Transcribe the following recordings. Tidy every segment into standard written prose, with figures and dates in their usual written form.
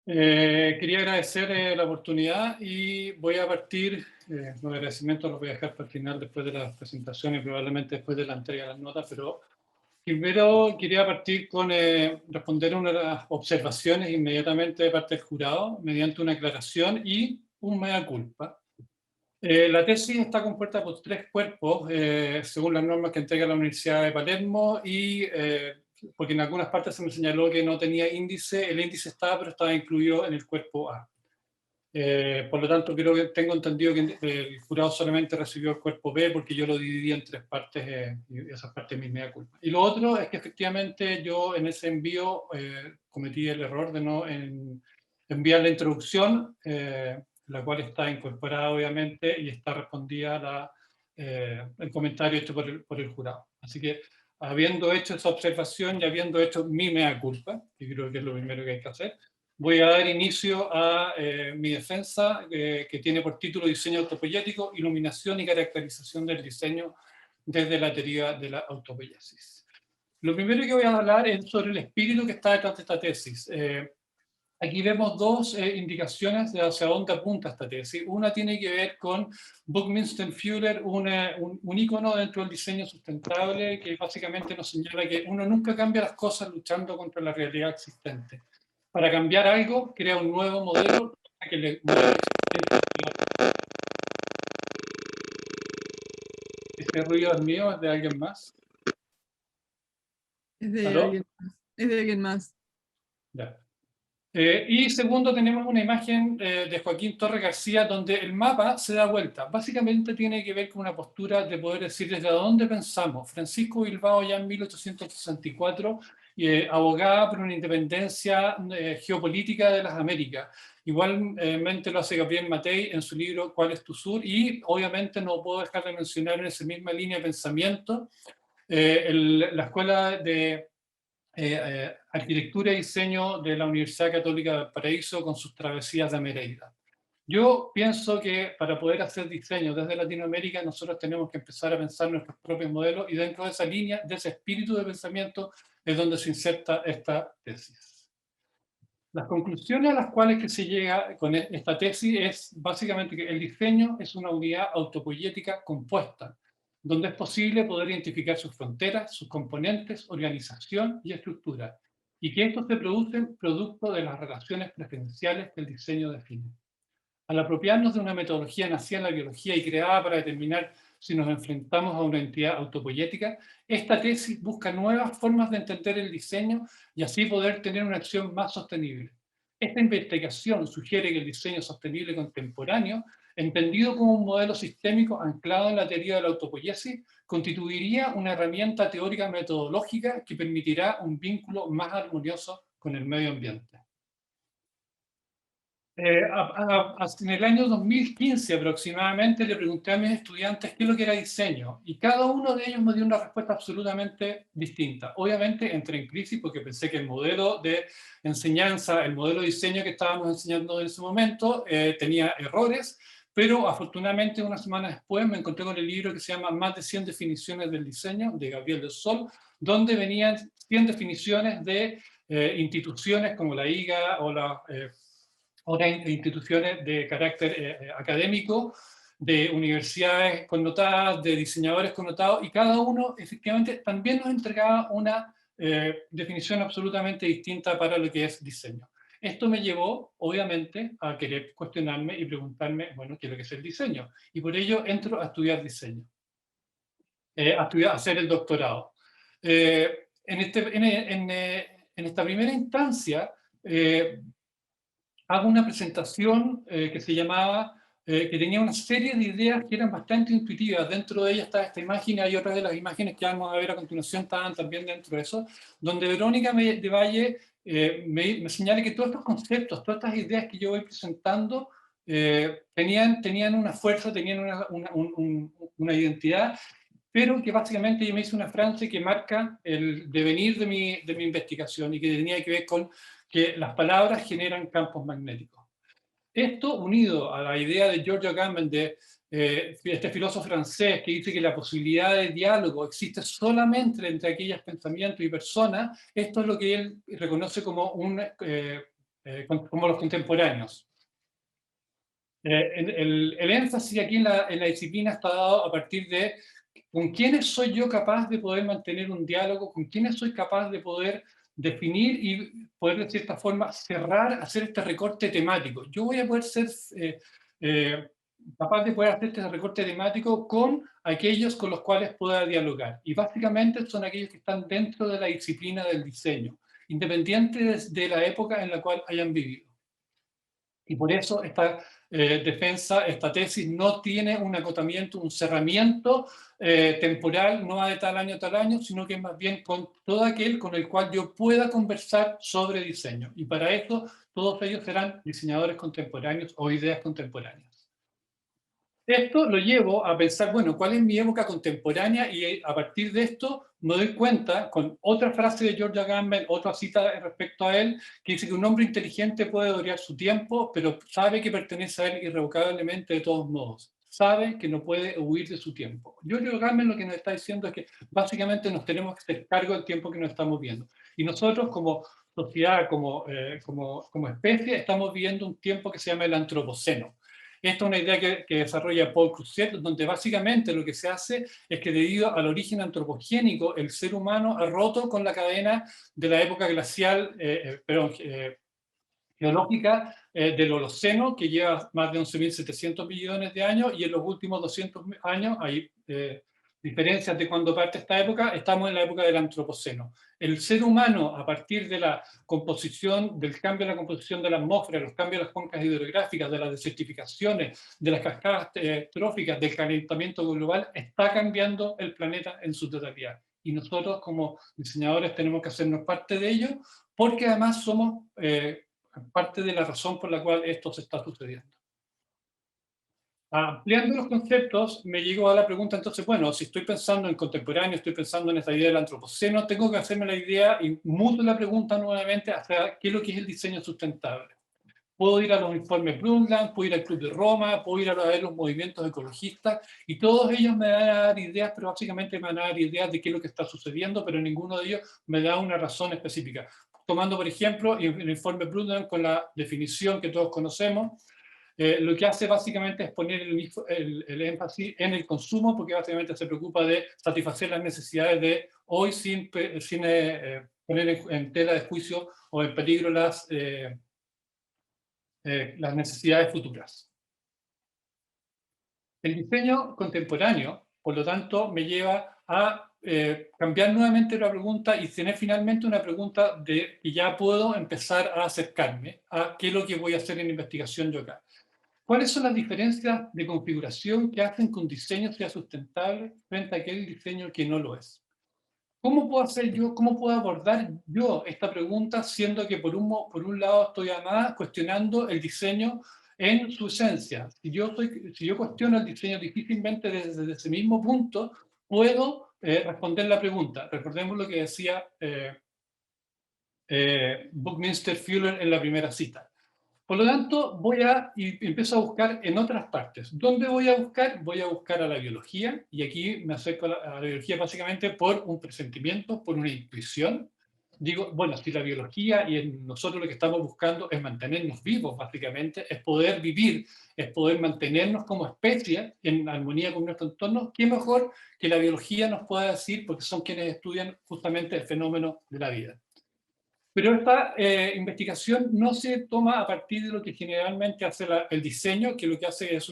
Quería agradecer la oportunidad y voy a partir, los agradecimientos los voy a dejar para el final después de las presentaciones, probablemente después de la entrega de las notas, pero primero quería partir con responder una de las observaciones inmediatamente de parte del jurado mediante una aclaración y un mea culpa. La tesis está compuesta por tres cuerpos, según las normas que entrega la Universidad de Palermo, y porque en algunas partes se me señaló que no tenía índice, el índice estaba, pero estaba incluido en el cuerpo A. Por lo tanto, creo que tengo entendido que el jurado solamente recibió el cuerpo B porque yo lo dividí en tres partes, y esa parte es mi mea culpa. Y lo otro es que efectivamente yo en ese envío cometí el error de no enviar la introducción, la cual está incorporada obviamente y está respondida el comentario hecho por el jurado. Así que habiendo hecho esa observación y habiendo hecho mi mea culpa, que creo que es lo primero que hay que hacer, voy a dar inicio a mi defensa, que tiene por título Diseño autopoyético, iluminación y caracterización del diseño desde la teoría de la autopoiesis. Lo primero que voy a hablar es sobre el espíritu que está detrás de esta tesis. Aquí vemos dos indicaciones de hacia dónde apunta esta tesis. Una tiene que ver con Buckminster Fuller, un ícono dentro del diseño sustentable que básicamente nos señala que uno nunca cambia las cosas luchando contra la realidad existente. Para cambiar algo, crea un nuevo modelo que le ¿Este ruido es mío? ¿Es de alguien más? Es de ¿Aló? alguien más. Es de alguien más. Ya. Y segundo, tenemos una imagen de Joaquín Torre García donde el mapa se da vuelta. Básicamente tiene que ver con una postura de poder decir desde dónde pensamos. Francisco Bilbao ya en 1864 abogaba por una independencia geopolítica de las Américas. Igualmente lo hace Gabriel Matei en su libro ¿Cuál es tu sur? Y obviamente no puedo dejar de mencionar en esa misma línea de pensamiento la escuela de arquitectura y diseño de la Universidad Católica de Valparaíso con sus travesías de Mereida. Yo pienso que para poder hacer diseño desde Latinoamérica nosotros tenemos que empezar a pensar nuestros propios modelos y dentro de esa línea, de ese espíritu de pensamiento es donde se inserta esta tesis. Las conclusiones a las cuales que se llega con esta tesis es básicamente que el diseño es una unidad autopoyética compuesta, donde es posible poder identificar sus fronteras, sus componentes, organización y estructura, y que estos se producen producto de las relaciones preferenciales que el diseño define. Al apropiarnos de una metodología nacida en la biología y creada para determinar si nos enfrentamos a una entidad autopoyética, esta tesis busca nuevas formas de entender el diseño y así poder tener una acción más sostenible. Esta investigación sugiere que el diseño sostenible contemporáneo, entendido como un modelo sistémico anclado en la teoría de la autopoiesis, constituiría una herramienta teórica metodológica que permitirá un vínculo más armonioso con el medio ambiente. En el año 2015 aproximadamente le pregunté a mis estudiantes qué es lo que era diseño y cada uno de ellos me dio una respuesta absolutamente distinta. Obviamente entré en crisis porque pensé que el modelo de enseñanza, el modelo de diseño que estábamos enseñando en ese momento tenía errores, pero afortunadamente una semana después me encontré con el libro que se llama Más de 100 definiciones del diseño de Gabriel del Sol, donde venían 100 definiciones de instituciones como la IGA o la otras instituciones de carácter académico, de universidades connotadas, de diseñadores connotados, y cada uno efectivamente también nos entregaba una definición absolutamente distinta para lo que es diseño. Esto me llevó, obviamente, a querer cuestionarme y preguntarme, bueno, ¿qué es lo que es el diseño? Y por ello entro a estudiar diseño, a hacer el doctorado. En esta primera instancia, hago una presentación que se llamaba, que tenía una serie de ideas que eran bastante intuitivas. Dentro de ella está esta imagen, hay otras de las imágenes que vamos a ver a continuación, estaban también dentro de eso, donde Verónica de Valle me señala que todos estos conceptos, todas estas ideas que yo voy presentando, tenían una fuerza, tenían una identidad, pero que básicamente yo me hice una frase que marca el devenir de mi investigación y que tenía que ver con que las palabras generan campos magnéticos. Esto unido a la idea de Giorgio Agamben, de este filósofo francés que dice que la posibilidad de diálogo existe solamente entre aquellos pensamientos y personas, esto es lo que él reconoce como un como los contemporáneos. El énfasis aquí en la disciplina está dado a partir de con quiénes soy yo capaz de poder mantener un diálogo, con quiénes soy capaz de poder definir y poder de cierta forma cerrar, hacer este recorte temático. Yo voy a poder ser eh, capaz de poder hacer este recorte temático con aquellos con los cuales pueda dialogar. Y básicamente son aquellos que están dentro de la disciplina del diseño, independientes de la época en la cual hayan vivido. Y por eso esta defensa, esta tesis no tiene un acotamiento, un cerramiento temporal, no va de tal año a tal año, sino que más bien con todo aquel con el cual yo pueda conversar sobre diseño. Y para esto todos ellos serán diseñadores contemporáneos o ideas contemporáneas. Esto lo llevo a pensar, bueno, ¿cuál es mi época contemporánea? Y a partir de esto me doy cuenta, con otra frase de George Agamben, otra cita respecto a él, que dice que un hombre inteligente puede durar su tiempo, pero sabe que pertenece a él irrevocablemente de todos modos. Sabe que no puede huir de su tiempo. George Agamben lo que nos está diciendo es que básicamente nos tenemos que hacer cargo del tiempo que nos estamos viendo. Y nosotros como sociedad, como especie, estamos viviendo un tiempo que se llama el antropoceno. Esta es una idea que desarrolla Paul Creuset, donde básicamente lo que se hace es que debido al origen antropogénico, el ser humano ha roto con la cadena de la época glacial, geológica del Holoceno, que lleva más de 11.700 millones de años, y en los últimos 200 años hay diferencias de cuando parte esta época, estamos en la época del Antropoceno. El ser humano, a partir de la composición, del cambio en la composición de la atmósfera, los cambios en las cuencas hidrográficas, de las desertificaciones, de las cascadas tróficas, del calentamiento global, está cambiando el planeta en su totalidad. Y nosotros como diseñadores tenemos que hacernos parte de ello, porque además somos parte de la razón por la cual esto se está sucediendo. Ampliando los conceptos, me llegó a la pregunta, entonces, bueno, si estoy pensando en contemporáneo, estoy pensando en esta idea del antropoceno, tengo que hacerme la idea y mudo la pregunta nuevamente hasta qué es lo que es el diseño sustentable. Puedo ir a los informes Brundtland, puedo ir al Club de Roma, puedo ir a ver los movimientos ecologistas, y todos ellos me van a dar ideas, pero básicamente me van a dar ideas de qué es lo que está sucediendo, pero ninguno de ellos me da una razón específica. Tomando, por ejemplo, el informe Brundtland con la definición que todos conocemos, lo que hace básicamente es poner el énfasis en el consumo, porque básicamente se preocupa de satisfacer las necesidades de hoy sin poner en tela de juicio o en peligro las necesidades futuras. El diseño contemporáneo, por lo tanto, me lleva a cambiar nuevamente la pregunta y tener finalmente una pregunta de que ya puedo empezar a acercarme a qué es lo que voy a hacer en investigación yo acá. ¿Cuáles son las diferencias de configuración que hacen que un diseño sea sustentable frente a aquel diseño que no lo es? ¿Cómo puedo hacer yo, cómo puedo abordar yo esta pregunta, siendo que por un lado estoy además cuestionando el diseño en su esencia? Si yo cuestiono el diseño difícilmente desde ese mismo punto, puedo responder la pregunta. Recordemos lo que decía Buckminster Fuller en la primera cita. Por lo tanto, y empiezo a buscar en otras partes. ¿Dónde voy a buscar? Voy a buscar a la biología, y aquí me acerco a la biología básicamente por un presentimiento, por una intuición. Digo, bueno, si la biología y en nosotros lo que estamos buscando es mantenernos vivos, básicamente, es poder vivir, es poder mantenernos como especie en armonía con nuestro entorno, ¿qué mejor que la biología nos pueda decir? Porque son quienes estudian justamente el fenómeno de la vida. Pero esta investigación no se toma a partir de lo que generalmente hace el diseño, que lo que hace es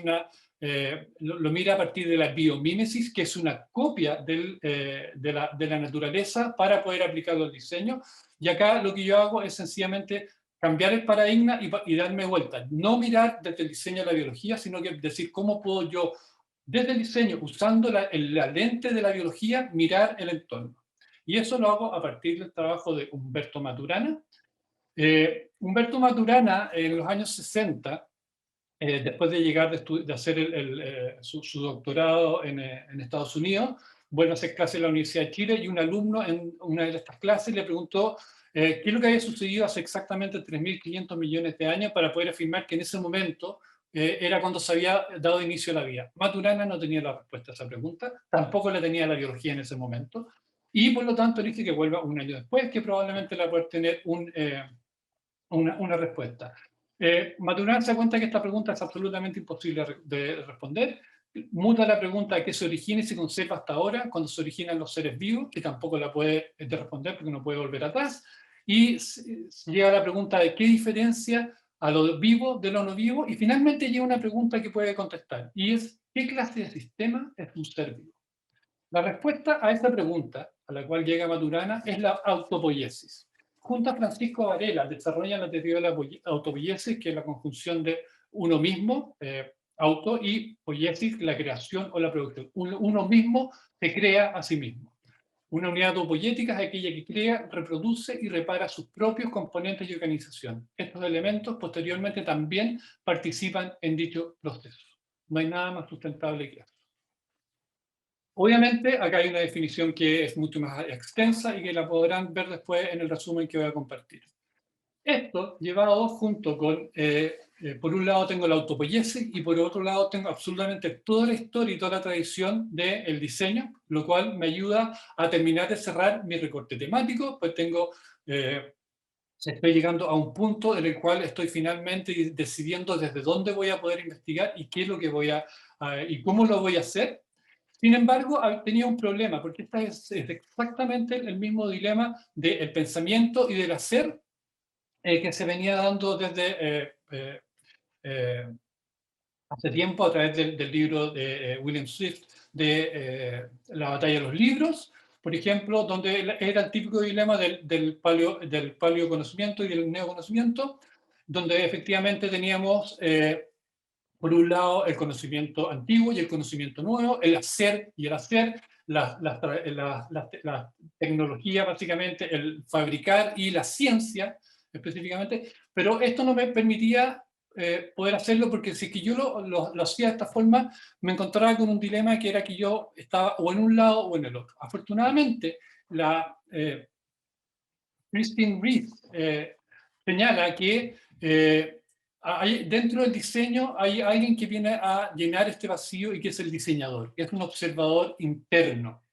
lo mira a partir de la biomímesis, que es una copia de la naturaleza para poder aplicarlo al diseño. Y acá lo que yo hago es sencillamente cambiar el paradigma y darme vuelta. No mirar desde el diseño a la biología, sino que decir cómo puedo yo, desde el diseño, usando la lente de la biología, mirar el entorno. Y eso lo hago a partir del trabajo de Humberto Maturana. Humberto Maturana, en los años 60, después de llegar de hacer su doctorado en Estados Unidos, vuelve a hacer clase en la Universidad de Chile, y un alumno en una de estas clases le preguntó qué es lo que había sucedido hace exactamente 3.500 millones de años para poder afirmar que en ese momento era cuando se había dado inicio a la vida. Maturana no tenía la respuesta a esa pregunta, tampoco la tenía la biología en ese momento, y por lo tanto dice que vuelva un año después, que probablemente la puede tener una respuesta. Maturana se da cuenta que esta pregunta es absolutamente imposible de responder. Muta la pregunta de qué se origina y se conserva hasta ahora, cuando se originan los seres vivos, que tampoco la puede responder porque no puede volver atrás. Y llega a la pregunta de qué diferencia a lo vivo de lo no vivo. Y finalmente llega una pregunta que puede contestar, y es, ¿qué clase de sistema es un ser vivo? La respuesta a esta pregunta, a la cual llega Maturana, es la autopoiesis. Junto a Francisco Varela desarrollan la teoría de la autopoiesis, que es la conjunción de uno mismo, auto, y poiesis, la creación o la producción. Uno mismo se crea a sí mismo. Una unidad autopoiética es aquella que crea, reproduce y repara sus propios componentes y organización. Estos elementos posteriormente también participan en dicho proceso. No hay nada más sustentable que eso. Obviamente, acá hay una definición que es mucho más extensa y que la podrán ver después en el resumen que voy a compartir. Esto llevado junto con, por un lado tengo la autopoiesis y por otro lado tengo absolutamente toda la historia y toda la tradición del diseño, lo cual me ayuda a terminar de cerrar mi recorte temático, pues estoy llegando a un punto en el cual estoy finalmente decidiendo desde dónde voy a poder investigar y qué es lo que y cómo lo voy a hacer. Sin embargo, tenía un problema, porque esta es exactamente el mismo dilema del pensamiento y del hacer que se venía dando desde hace tiempo a través del libro de William Swift de La batalla de los libros, por ejemplo, donde era el típico dilema del paleoconocimiento y del neoconocimiento, donde efectivamente teníamos por un lado, el conocimiento antiguo y el conocimiento nuevo, el hacer y el hacer, la tecnología, básicamente, el fabricar y la ciencia, específicamente, pero esto no me permitía poder hacerlo porque si es que yo lo hacía de esta forma, me encontraba con un dilema que era que yo estaba o en un lado o en el otro. Afortunadamente, Christine Reed señala que dentro del diseño hay alguien que viene a llenar este vacío y que es el diseñador, que es un observador interno.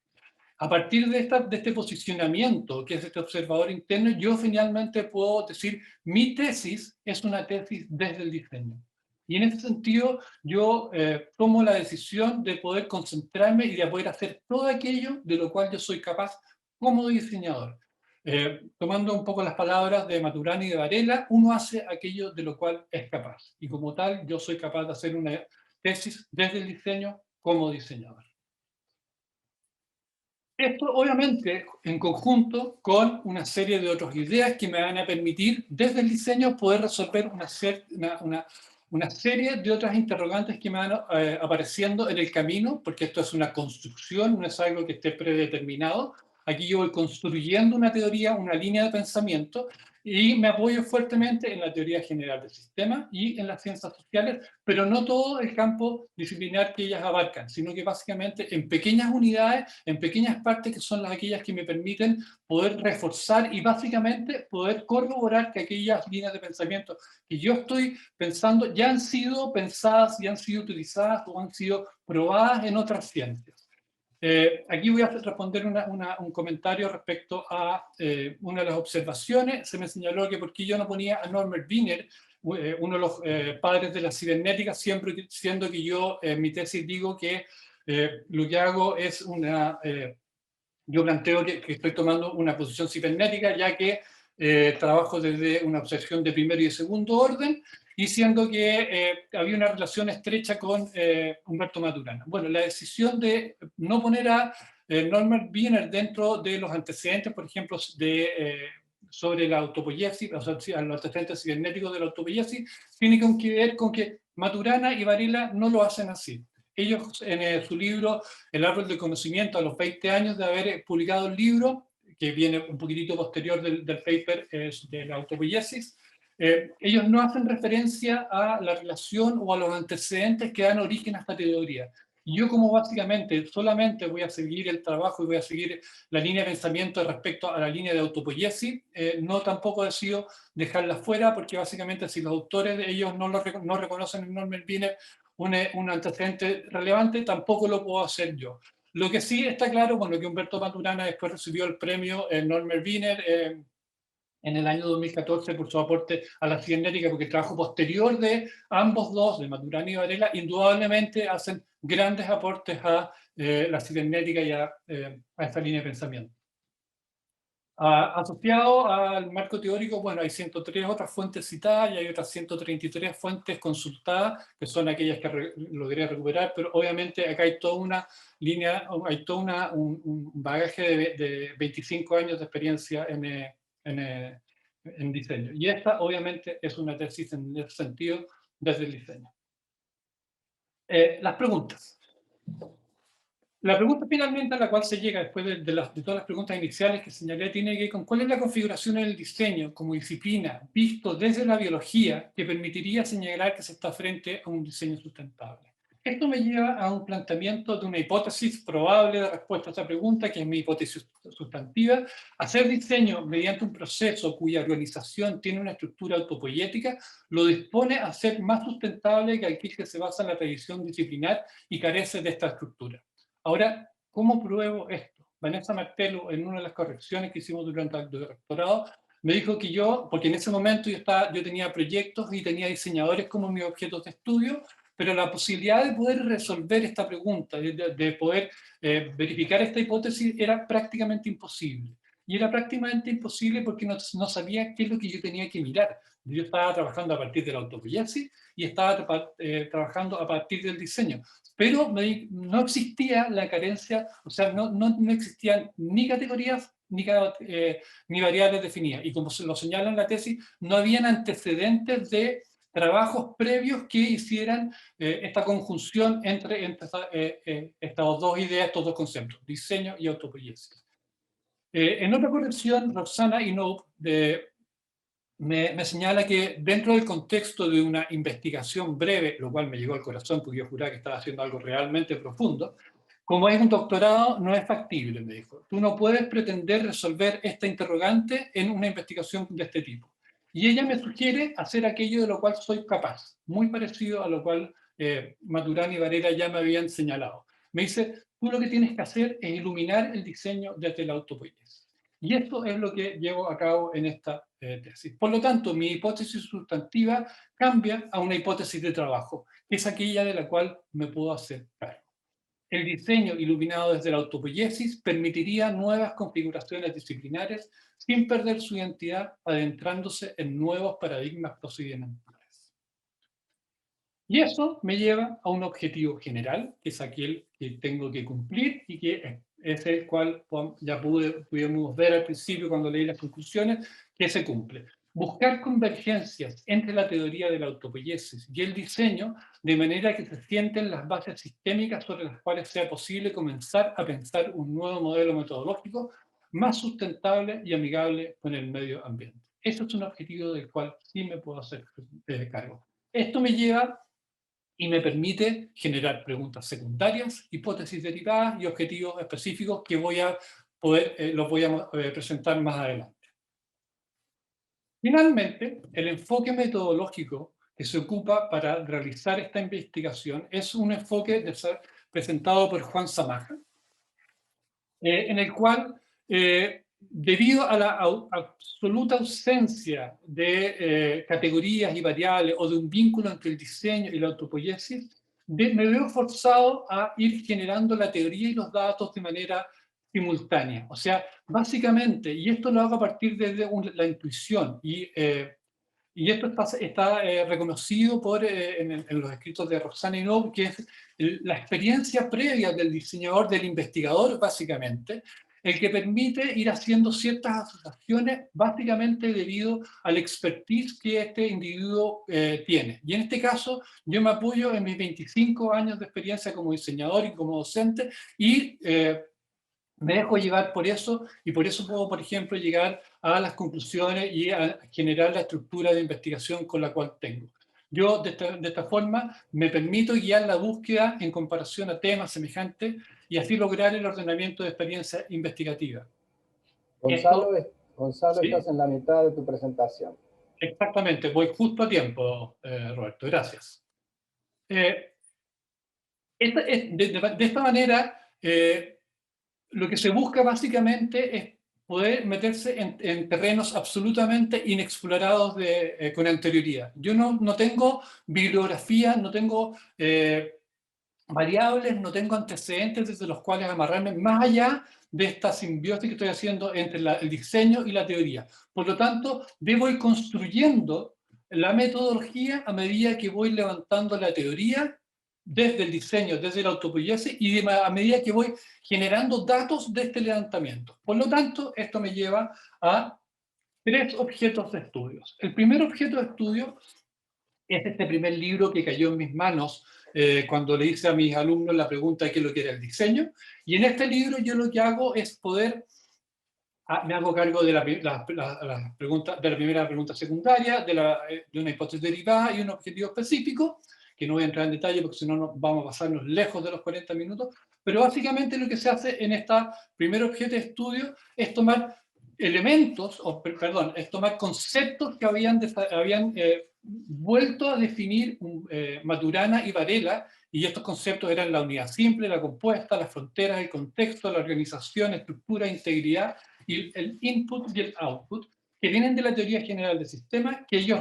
A partir de este posicionamiento, que es este observador interno, yo finalmente puedo decir, mi tesis es una tesis desde el diseño. Y en ese sentido, yo tomo la decisión de poder concentrarme y de poder hacer todo aquello de lo cual yo soy capaz como diseñador. Tomando un poco las palabras de Maturana y de Varela, uno hace aquello de lo cual es capaz. Y como tal, yo soy capaz de hacer una tesis desde el diseño como diseñador. Esto, obviamente, en conjunto con una serie de otras ideas que me van a permitir, desde el diseño, poder resolver una serie de otras interrogantes que me van apareciendo en el camino, porque esto es una construcción, no es algo que esté predeterminado. Aquí yo voy construyendo una teoría, una línea de pensamiento, y me apoyo fuertemente en la teoría general del sistema y en las ciencias sociales, pero no todo el campo disciplinar que ellas abarcan, sino que básicamente en pequeñas unidades, en pequeñas partes que son aquellas que me permiten poder reforzar y básicamente poder corroborar que aquellas líneas de pensamiento que yo estoy pensando ya han sido pensadas, ya han sido utilizadas o han sido probadas en otras ciencias. Aquí voy a responder un comentario respecto a una de las observaciones. Se me señaló que por qué yo no ponía a Norbert Wiener, uno de los padres de la cibernética, siempre siendo que yo en mi tesis digo que lo que hago es yo planteo que estoy tomando una posición cibernética, ya que trabajo desde una observación de primer y de segundo orden, y siendo que había una relación estrecha con Humberto Maturana. Bueno, la decisión de no poner a Norbert Wiener dentro de los antecedentes, por ejemplo, sobre la autopoiesis, o sea, los antecedentes cibernéticos de la autopoiesis, tiene que ver con que Maturana y Varela no lo hacen así. Ellos en su libro El árbol del conocimiento, a los 20 años de haber publicado el libro, que viene un poquitito posterior del paper de la autopoiesis, ellos no hacen referencia a la relación o a los antecedentes que dan origen a esta teoría. Y yo como básicamente solamente voy a seguir el trabajo y voy a seguir la línea de pensamiento respecto a la línea de autopoiesis, no tampoco decido dejarla fuera porque básicamente si los autores de ellos no reconocen el Norbert Wiener un antecedente relevante, tampoco lo puedo hacer yo. Lo que sí está claro, bueno, que Humberto Maturana después recibió el premio Norbert Wiener en el año 2014 por su aporte a la cibernética, porque el trabajo posterior de ambos dos, de Maturana y Varela, indudablemente hacen grandes aportes a la cibernética y a esta línea de pensamiento. Asociado al marco teórico, bueno, hay 103 otras fuentes citadas y hay otras 133 fuentes consultadas, que son aquellas que logré recuperar, pero obviamente acá hay toda una línea, hay todo un bagaje de 25 años de experiencia en diseño. Y esta, obviamente, es una tesis en ese sentido desde el diseño. Las preguntas. La pregunta finalmente a la cual se llega después de todas las preguntas iniciales que señalé tiene que ver con cuál es la configuración en el diseño como disciplina visto desde la biología que permitiría señalar que se está frente a un diseño sustentable. Esto me lleva a un planteamiento de una hipótesis probable de respuesta a esta pregunta, que es mi hipótesis sustantiva. Hacer diseño mediante un proceso cuya organización tiene una estructura autopoietica lo dispone a ser más sustentable que aquel que se basa en la tradición disciplinar y carece de esta estructura. Ahora, ¿cómo pruebo esto? Vanessa Martello, en una de las correcciones que hicimos durante el doctorado, me dijo que porque en ese momento yo tenía proyectos y tenía diseñadores como mis objetos de estudio, pero la posibilidad de poder resolver esta pregunta, de poder verificar esta hipótesis, era prácticamente imposible. Y era prácticamente imposible porque no sabía qué es lo que yo tenía que mirar. Yo estaba trabajando a partir de la autopoiesis y estaba trabajando a partir del diseño. Pero no existía la carencia, o sea, no existían ni categorías ni variables definidas. Y como se lo señala en la tesis, no habían antecedentes de trabajos previos que hicieran esta conjunción entre estas dos ideas, estos dos conceptos, diseño y autopoiesis. En otra corrección, Roxana Inoue me señala que dentro del contexto de una investigación breve, lo cual me llegó al corazón porque yo juraba que estaba haciendo algo realmente profundo, como es un doctorado, no es factible, me dijo. Tú no puedes pretender resolver esta interrogante en una investigación de este tipo. Y ella me sugiere hacer aquello de lo cual soy capaz, muy parecido a lo cual Maturana y Varela ya me habían señalado. Me dice, tú lo que tienes que hacer es iluminar el diseño desde la autopoiesis. Y esto es lo que llevo a cabo en esta tesis. Por lo tanto, mi hipótesis sustantiva cambia a una hipótesis de trabajo, que es aquella de la cual me puedo hacer cargo. El diseño iluminado desde la autopoiesis permitiría nuevas configuraciones disciplinares sin perder su identidad, adentrándose en nuevos paradigmas procedimentales. Y eso me lleva a un objetivo general, que es aquel que tengo que cumplir y que es el cual ya pudimos ver al principio cuando leí las conclusiones, que se cumple. Buscar convergencias entre la teoría de la autopoiesis y el diseño, de manera que se sienten las bases sistémicas sobre las cuales sea posible comenzar a pensar un nuevo modelo metodológico más sustentable y amigable con el medio ambiente. Eso es un objetivo del cual sí me puedo hacer cargo. Esto me lleva y me permite generar preguntas secundarias, hipótesis derivadas y objetivos específicos que los voy a presentar más adelante. Finalmente, el enfoque metodológico que se ocupa para realizar esta investigación es un enfoque presentado por Juan Zamaja, en el cual, debido a la absoluta ausencia de categorías y variables o de un vínculo entre el diseño y la autopoiesis, me veo forzado a ir generando la teoría y los datos de manera simultánea. O sea, básicamente, y esto lo hago a partir de la intuición, y esto está reconocido en los escritos de Roxana Inoue, que es la experiencia previa del diseñador, del investigador, básicamente, el que permite ir haciendo ciertas asociaciones, básicamente debido al expertise que este individuo tiene. Y en este caso, yo me apoyo en mis 25 años de experiencia como diseñador y como docente, y me dejo llevar por eso, y por eso puedo, por ejemplo, llegar a las conclusiones y a generar la estructura de investigación con la cual tengo. Yo, de esta forma, me permito guiar la búsqueda en comparación a temas semejantes y así lograr el ordenamiento de experiencia investigativa. Gonzalo, ¿Sí? Estás en la mitad de tu presentación. Exactamente, voy justo a tiempo, Roberto, gracias. De esta manera, lo que se busca básicamente es poder meterse en terrenos absolutamente inexplorados con anterioridad. Yo no tengo bibliografía, no tengo variables, no tengo antecedentes desde los cuales amarrarme más allá de esta simbiosis que estoy haciendo entre el diseño y la teoría. Por lo tanto, debo ir construyendo la metodología a medida que voy levantando la teoría desde el diseño, desde la autopoiesis y a medida que voy generando datos de este levantamiento. Por lo tanto, esto me lleva a 3 objetos de estudios. El primer objeto de estudio es este primer libro que cayó en mis manos cuando le hice a mis alumnos la pregunta de qué es lo que era el diseño. Y en este libro yo lo que hago es poder, me hago cargo de la primera pregunta secundaria, de una hipótesis derivada y un objetivo específico, que no voy a entrar en detalle porque si no vamos a pasarnos lejos de los 40 minutos, pero básicamente lo que se hace en esta primer objeto de estudio es tomar elementos, es tomar conceptos que habían vuelto a definir Maturana y Varela, y estos conceptos eran la unidad simple, la compuesta, las fronteras, el contexto, la organización, estructura, integridad, y el input y el output, que vienen de la teoría general del sistema, que ellos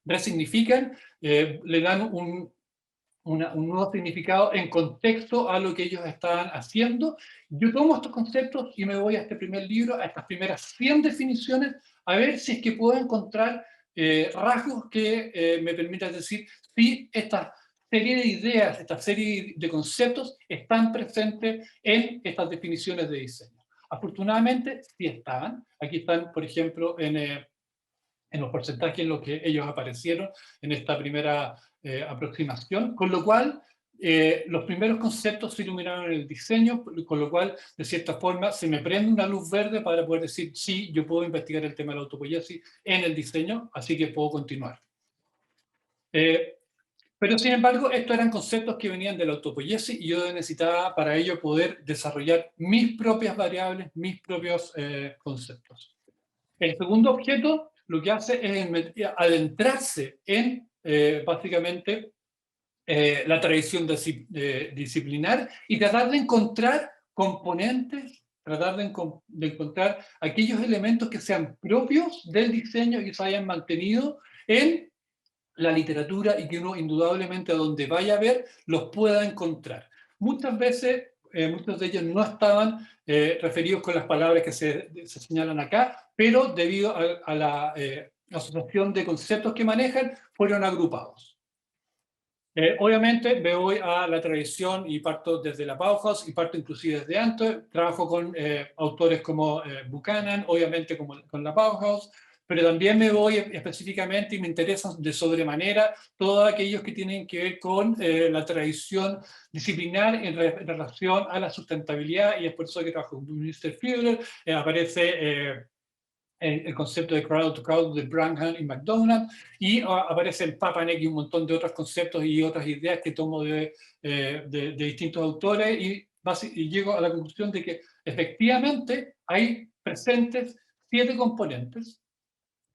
resignifican, le dan un nuevo significado en contexto a lo que ellos estaban haciendo. Yo tomo estos conceptos y me voy a este primer libro, a estas primeras 100 definiciones, a ver si es que puedo encontrar rasgos que me permitan decir si esta serie de ideas, esta serie de conceptos están presentes en estas definiciones de diseño. Afortunadamente, sí estaban. Aquí están, por ejemplo, en los porcentajes en los que ellos aparecieron en esta primera aproximación, con lo cual los primeros conceptos se iluminaron en el diseño, con lo cual, de cierta forma, se me prende una luz verde para poder decir, sí, yo puedo investigar el tema de la autopoiesis en el diseño, así que puedo continuar. Pero, sin embargo, estos eran conceptos que venían de la autopoiesis y yo necesitaba para ello poder desarrollar mis propias variables, mis propios conceptos. El segundo objeto lo que hace es adentrarse en, básicamente, la tradición disciplinar y tratar de encontrar componentes, tratar de encontrar aquellos elementos que sean propios del diseño y que se hayan mantenido en la literatura y que uno indudablemente a donde vaya a ver los pueda encontrar. Muchas veces, muchos de ellos no estaban referidos con las palabras que se señalan acá, pero debido a la asociación de conceptos que manejan, fueron agrupados. Obviamente me voy a la tradición y parto desde la Bauhaus y parto inclusive desde antes. Trabajo con autores como Buchanan, obviamente con la Bauhaus, pero también me voy específicamente y me interesan de sobremanera todos aquellos que tienen que ver con la tradición disciplinar en relación a la sustentabilidad, y es por eso que trabajo con Mr. Führer, aparece el concepto de crowd to crowd de Branham y McDonald, y aparece el Papanek y un montón de otros conceptos y otras ideas que tomo de distintos autores, y llego a la conclusión de que efectivamente hay presentes 7 componentes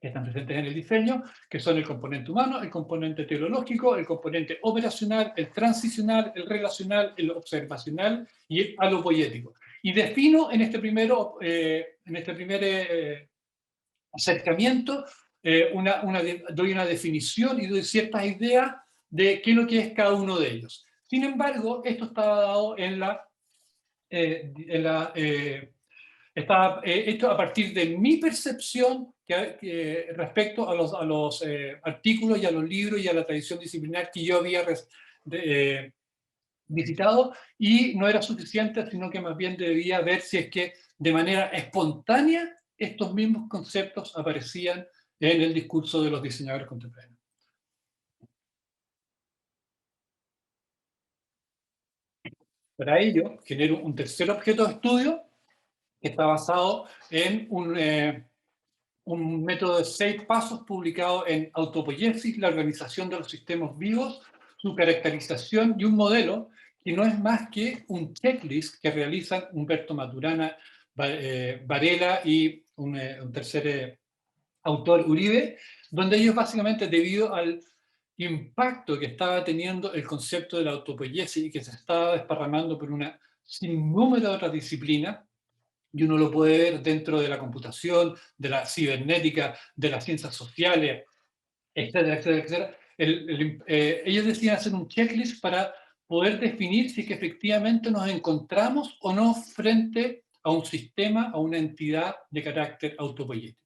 que están presentes en el diseño, que son el componente humano, el componente teleológico, el componente operacional, el transicional, el relacional, el observacional y el alopoético. Y defino en este primer acercamiento, doy una definición y doy ciertas ideas de qué es lo que es cada uno de ellos. Sin embargo, esto estaba dado esto a partir de mi percepción respecto a los artículos y a los libros y a la tradición disciplinar que yo había visitado, y no era suficiente, sino que más bien debía ver si es que de manera espontánea estos mismos conceptos aparecían en el discurso de los diseñadores contemporáneos. Para ello, genero un tercer objeto de estudio que está basado en un método de 6 pasos publicado en Autopoiesis, la organización de los sistemas vivos, su caracterización, y un modelo que no es más que un checklist que realizan Humberto Maturana, Varela y un tercer autor, Uribe, donde ellos básicamente, debido al impacto que estaba teniendo el concepto de la autopoiesis y que se estaba desparramando por una sinnúmero de otras disciplinas, y uno lo puede ver dentro de la computación, de la cibernética, de las ciencias sociales, etcétera, etcétera, etcétera. Ellos decían hacer un checklist para poder definir si que efectivamente nos encontramos o no frente a un sistema, a una entidad de carácter autopoyético.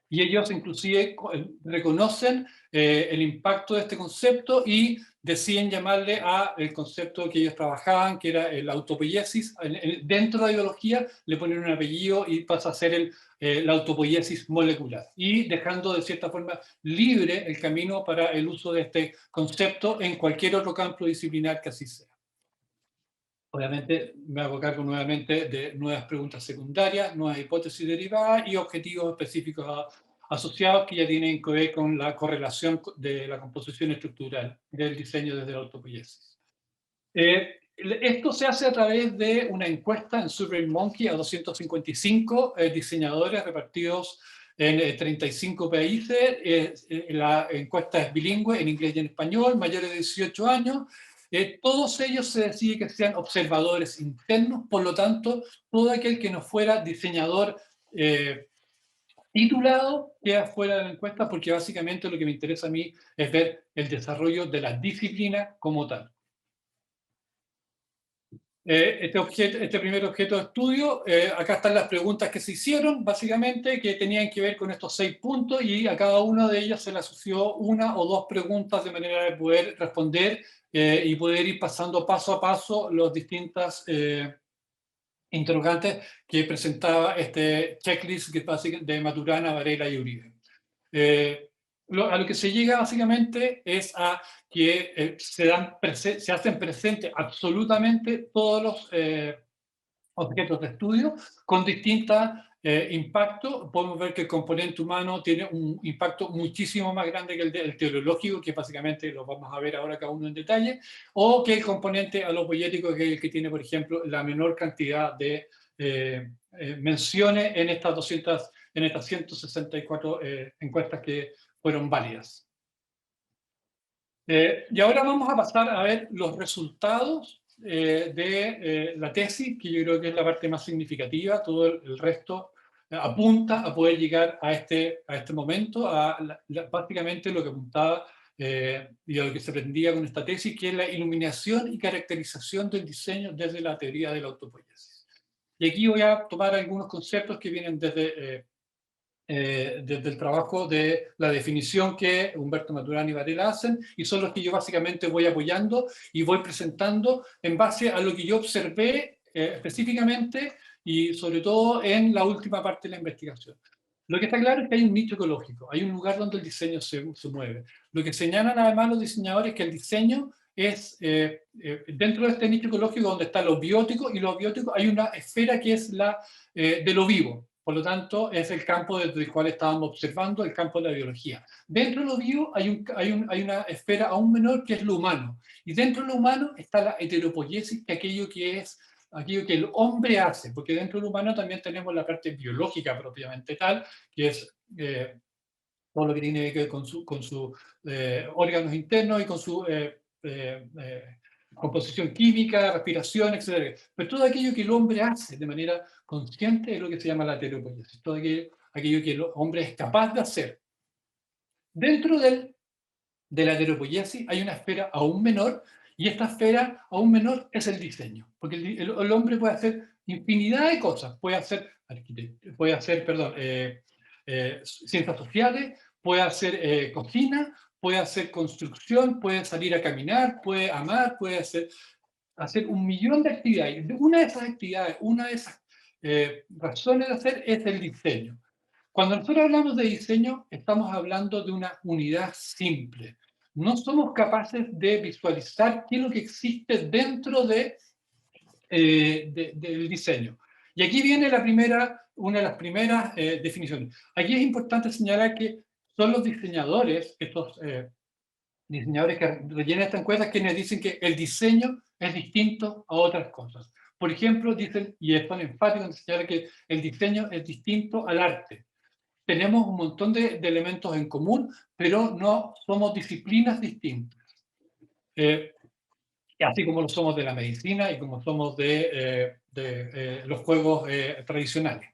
Y ellos inclusive reconocen el impacto de este concepto y deciden llamarle a el concepto que ellos trabajaban, que era el autopoiesis. Dentro de la biología le ponen un apellido y pasa a ser la autopoiesis molecular. Y dejando de cierta forma libre el camino para el uso de este concepto en cualquier otro campo disciplinar que así sea. Obviamente me hago cargo nuevamente de nuevas preguntas secundarias, nuevas hipótesis derivadas y objetivos específicos asociados que ya tienen que ver con la correlación de la composición estructural del diseño desde la autopoiesis. Esto se hace a través de una encuesta en SurveyMonkey a 255 diseñadores repartidos en 35 países. La encuesta es bilingüe en inglés y en español, mayores de 18 años. Todos ellos se decide que sean observadores internos, por lo tanto, todo aquel que no fuera diseñador titulado queda fuera de la encuesta, porque básicamente lo que me interesa a mí es ver el desarrollo de la disciplina como tal. Este primer objeto de estudio, acá están las preguntas que se hicieron, básicamente, que tenían que ver con estos 6 puntos, y a cada uno de ellos se le asoció una o dos preguntas de manera de poder responder y poder ir pasando paso a paso los distintas interrogantes que presentaba este checklist que de Maturana, Varela y Uribe. A lo que se llega básicamente es a que se hacen presentes absolutamente todos los objetos de estudio con distintos impactos. Podemos ver que el componente humano tiene un impacto muchísimo más grande que el teleológico, que básicamente lo vamos a ver ahora cada uno en detalle, o que el componente alopoyético, que es el que tiene, por ejemplo, la menor cantidad de menciones en estas 164 encuestas que fueron válidas. Y ahora vamos a pasar a ver los resultados de la tesis, que yo creo que es la parte más significativa. Todo el resto apunta a poder llegar a este momento, básicamente lo que apuntaba y a lo que se aprendía con esta tesis, que es la iluminación y caracterización del diseño desde la teoría de la autopoiesis. Y aquí voy a tomar algunos conceptos que vienen desde el trabajo de la definición que Humberto Maturana y Varela hacen, y son los que yo básicamente voy apoyando y voy presentando en base a lo que yo observé específicamente y sobre todo en la última parte de la investigación. Lo que está claro es que hay un nicho ecológico, hay un lugar donde el diseño se mueve. Lo que señalan además los diseñadores es que el diseño es, dentro de este nicho ecológico donde está lo biótico, y lo biótico hay una esfera que es la de lo vivo. Por lo tanto, es el campo desde el cual estábamos observando, el campo de la biología. Dentro de lo vivo hay una esfera aún menor que es lo humano. Y dentro de lo humano está la heteropoiesis, que aquello que el hombre hace, porque dentro del humano también tenemos la parte biológica propiamente tal, que es todo lo que tiene que ver con sus órganos internos y con su composición química, respiración, etc. Pero todo aquello que el hombre hace de manera consciente es lo que se llama la heteropoiesis, todo aquello que el hombre es capaz de hacer. Dentro de la heteropoiesis hay una esfera aún menor, y esta esfera aún menor es el diseño, porque el hombre puede hacer infinidad de cosas, puede hacer ciencias sociales, puede hacer cocina, puede hacer construcción, puede salir a caminar, puede amar, puede hacer un millón de actividades. Una de esas actividades, una de esas razones de hacer es el diseño. Cuando nosotros hablamos de diseño, estamos hablando de una unidad simple. No somos capaces de visualizar qué es lo que existe dentro del diseño. Y aquí viene una de las primeras definiciones. Aquí es importante señalar que son los diseñadores, estos diseñadores que rellenan esta encuesta, quienes dicen que el diseño es distinto a otras cosas. Por ejemplo, dicen, y están enfáticos en señalar que el diseño es distinto al arte. Tenemos un montón de elementos en común, pero no somos disciplinas distintas. así como lo somos de la medicina y como somos de los juegos tradicionales.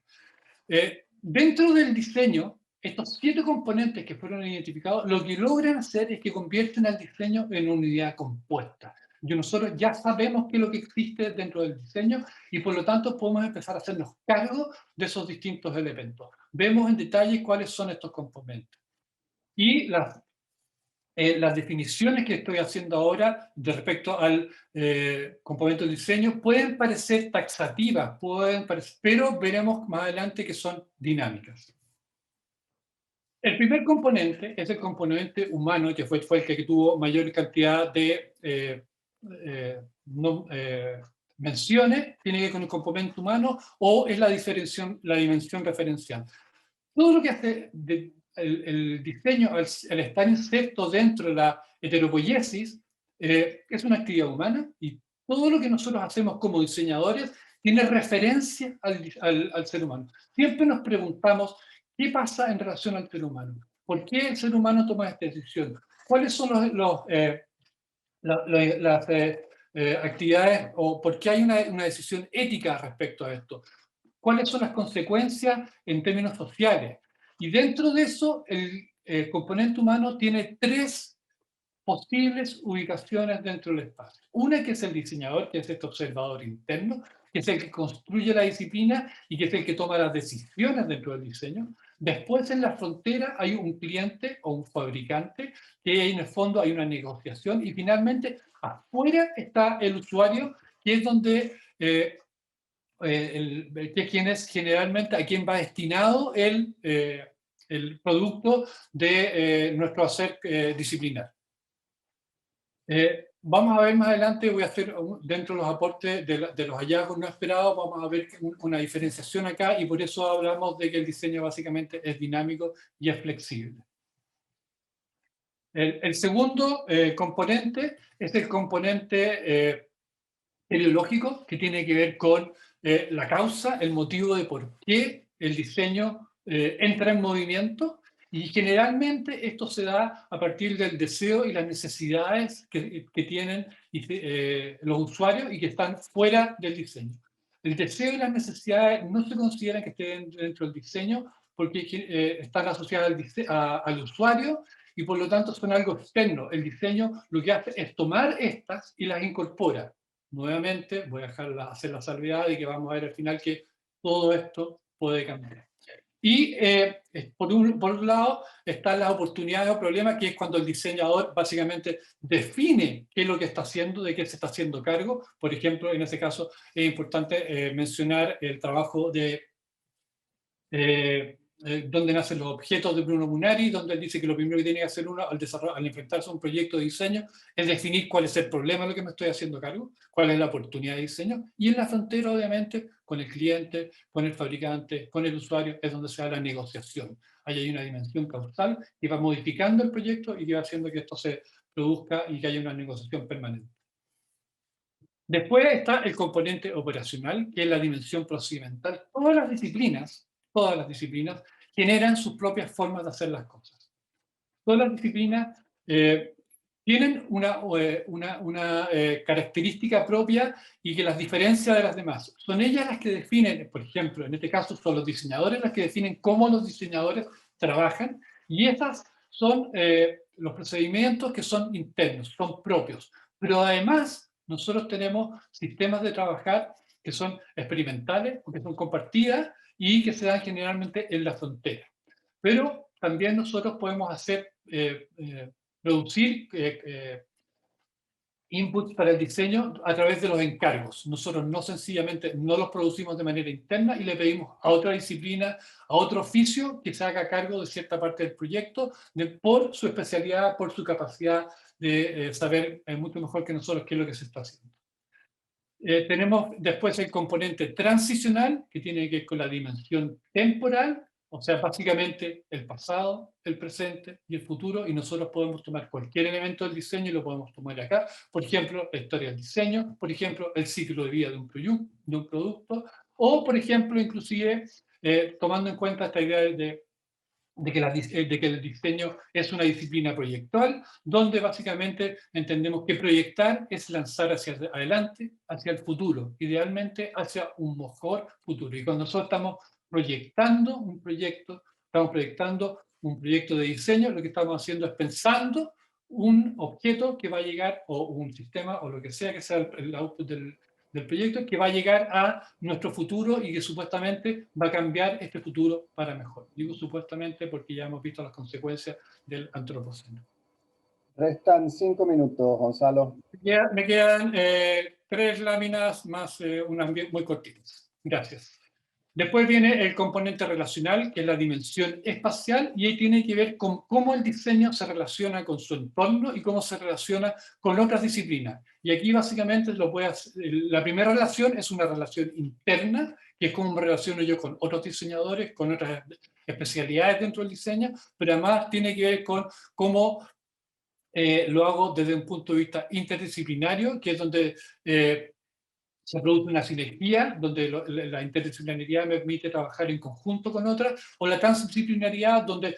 Dentro del diseño, estos 7 componentes que fueron identificados, lo que logran hacer es que convierten al diseño en una unidad compuesta. Y nosotros ya sabemos qué es lo que existe dentro del diseño y por lo tanto podemos empezar a hacernos cargo de esos distintos elementos. Vemos en detalle cuáles son estos componentes. Y las definiciones que estoy haciendo ahora de respecto al componente del diseño pueden parecer taxativas, pero veremos más adelante que son dinámicas. El primer componente es el componente humano, que fue el que tuvo mayor cantidad de menciones, tiene que ver con el componente humano o es la dimensión referencial. Todo lo que hace el diseño, al estar inserto dentro de la heteropoiesis, es una actividad humana y todo lo que nosotros hacemos como diseñadores tiene referencia al ser humano. Siempre nos preguntamos qué pasa en relación al ser humano. ¿Por qué el ser humano toma esta decisión? ¿Cuáles son las actividades o por qué hay una decisión ética respecto a esto? ¿Cuáles son las consecuencias en términos sociales? Y dentro de eso, el componente humano tiene 3 posibles ubicaciones dentro del espacio. Una que es el diseñador, que es este observador interno, que es el que construye la disciplina y que es el que toma las decisiones dentro del diseño. Después, en la frontera, hay un cliente o un fabricante, que en el fondo hay una negociación. Y finalmente, afuera está el usuario, que es donde quién es generalmente a quién va destinado el producto de nuestro hacer disciplinar. Vamos a ver más adelante, voy a hacer dentro de los aportes de los hallazgos no esperados, vamos a ver una diferenciación acá y por eso hablamos de que el diseño básicamente es dinámico y es flexible. El segundo componente es el componente teleológico, que tiene que ver con la causa, el motivo de por qué el diseño entra en movimiento, y generalmente esto se da a partir del deseo y las necesidades que tienen los usuarios y que están fuera del diseño. El deseo y las necesidades no se consideran que estén dentro del diseño porque están asociadas al usuario y por lo tanto son algo externo. El diseño lo que hace es tomar estas y las incorpora. Nuevamente, voy a hacer la salvedad de que vamos a ver al final que todo esto puede cambiar. Y por un lado están las oportunidades o problemas, que es cuando el diseñador básicamente define qué es lo que está haciendo, de qué se está haciendo cargo. Por ejemplo, en ese caso es importante mencionar el trabajo de donde nacen los objetos de Bruno Munari, donde él dice que lo primero que tiene que hacer uno al enfrentarse a un proyecto de diseño es definir cuál es el problema de lo que me estoy haciendo cargo, cuál es la oportunidad de diseño, y en la frontera, obviamente, con el cliente, con el fabricante, con el usuario, es donde se da la negociación. Ahí hay una dimensión causal que va modificando el proyecto y que va haciendo que esto se produzca y que haya una negociación permanente. Después está el componente operacional, que es la dimensión procedimental. Todas las disciplinas generan sus propias formas de hacer las cosas. Todas las disciplinas tienen una característica propia y que las diferencia de las demás. Son ellas las que definen, por ejemplo, en este caso son los diseñadores las que definen cómo los diseñadores trabajan, y esas son los procedimientos que son internos, son propios. Pero además nosotros tenemos sistemas de trabajar que son experimentales, que son compartidas y que se dan generalmente en la frontera. Pero también nosotros podemos producir inputs para el diseño a través de los encargos. Nosotros no sencillamente no los producimos de manera interna y le pedimos a otra disciplina, a otro oficio que se haga cargo de cierta parte del proyecto por su especialidad, por su capacidad de saber mucho mejor que nosotros qué es lo que se está haciendo. Tenemos después el componente transicional, que tiene que ver con la dimensión temporal, o sea, básicamente el pasado, el presente y el futuro, y nosotros podemos tomar cualquier elemento del diseño y lo podemos tomar acá. Por ejemplo, la historia del diseño, por ejemplo, el ciclo de vida de un producto, o por ejemplo, inclusive, tomando en cuenta esta idea de de que el diseño es una disciplina proyectual, donde básicamente entendemos que proyectar es lanzar hacia adelante, hacia el futuro, idealmente hacia un mejor futuro. Y cuando nosotros estamos proyectando un proyecto, estamos proyectando un proyecto de diseño, lo que estamos haciendo es pensando un objeto que va a llegar, o un sistema, o lo que sea el output del proyecto, que va a llegar a nuestro futuro y que supuestamente va a cambiar este futuro para mejor. Digo supuestamente porque ya hemos visto las consecuencias del antropoceno. Restan 5 minutos, Gonzalo. Me quedan 3 láminas más unas muy cortitas. Gracias. Después viene el componente relacional, que es la dimensión espacial, y ahí tiene que ver con cómo el diseño se relaciona con su entorno y cómo se relaciona con otras disciplinas. Y aquí básicamente la primera relación es una relación interna, que es cómo me relaciono yo con otros diseñadores, con otras especialidades dentro del diseño, pero además tiene que ver con cómo lo hago desde un punto de vista interdisciplinario, que es donde se produce una sinergia, donde la interdisciplinaridad me permite trabajar en conjunto con otras, o la transdisciplinariedad, donde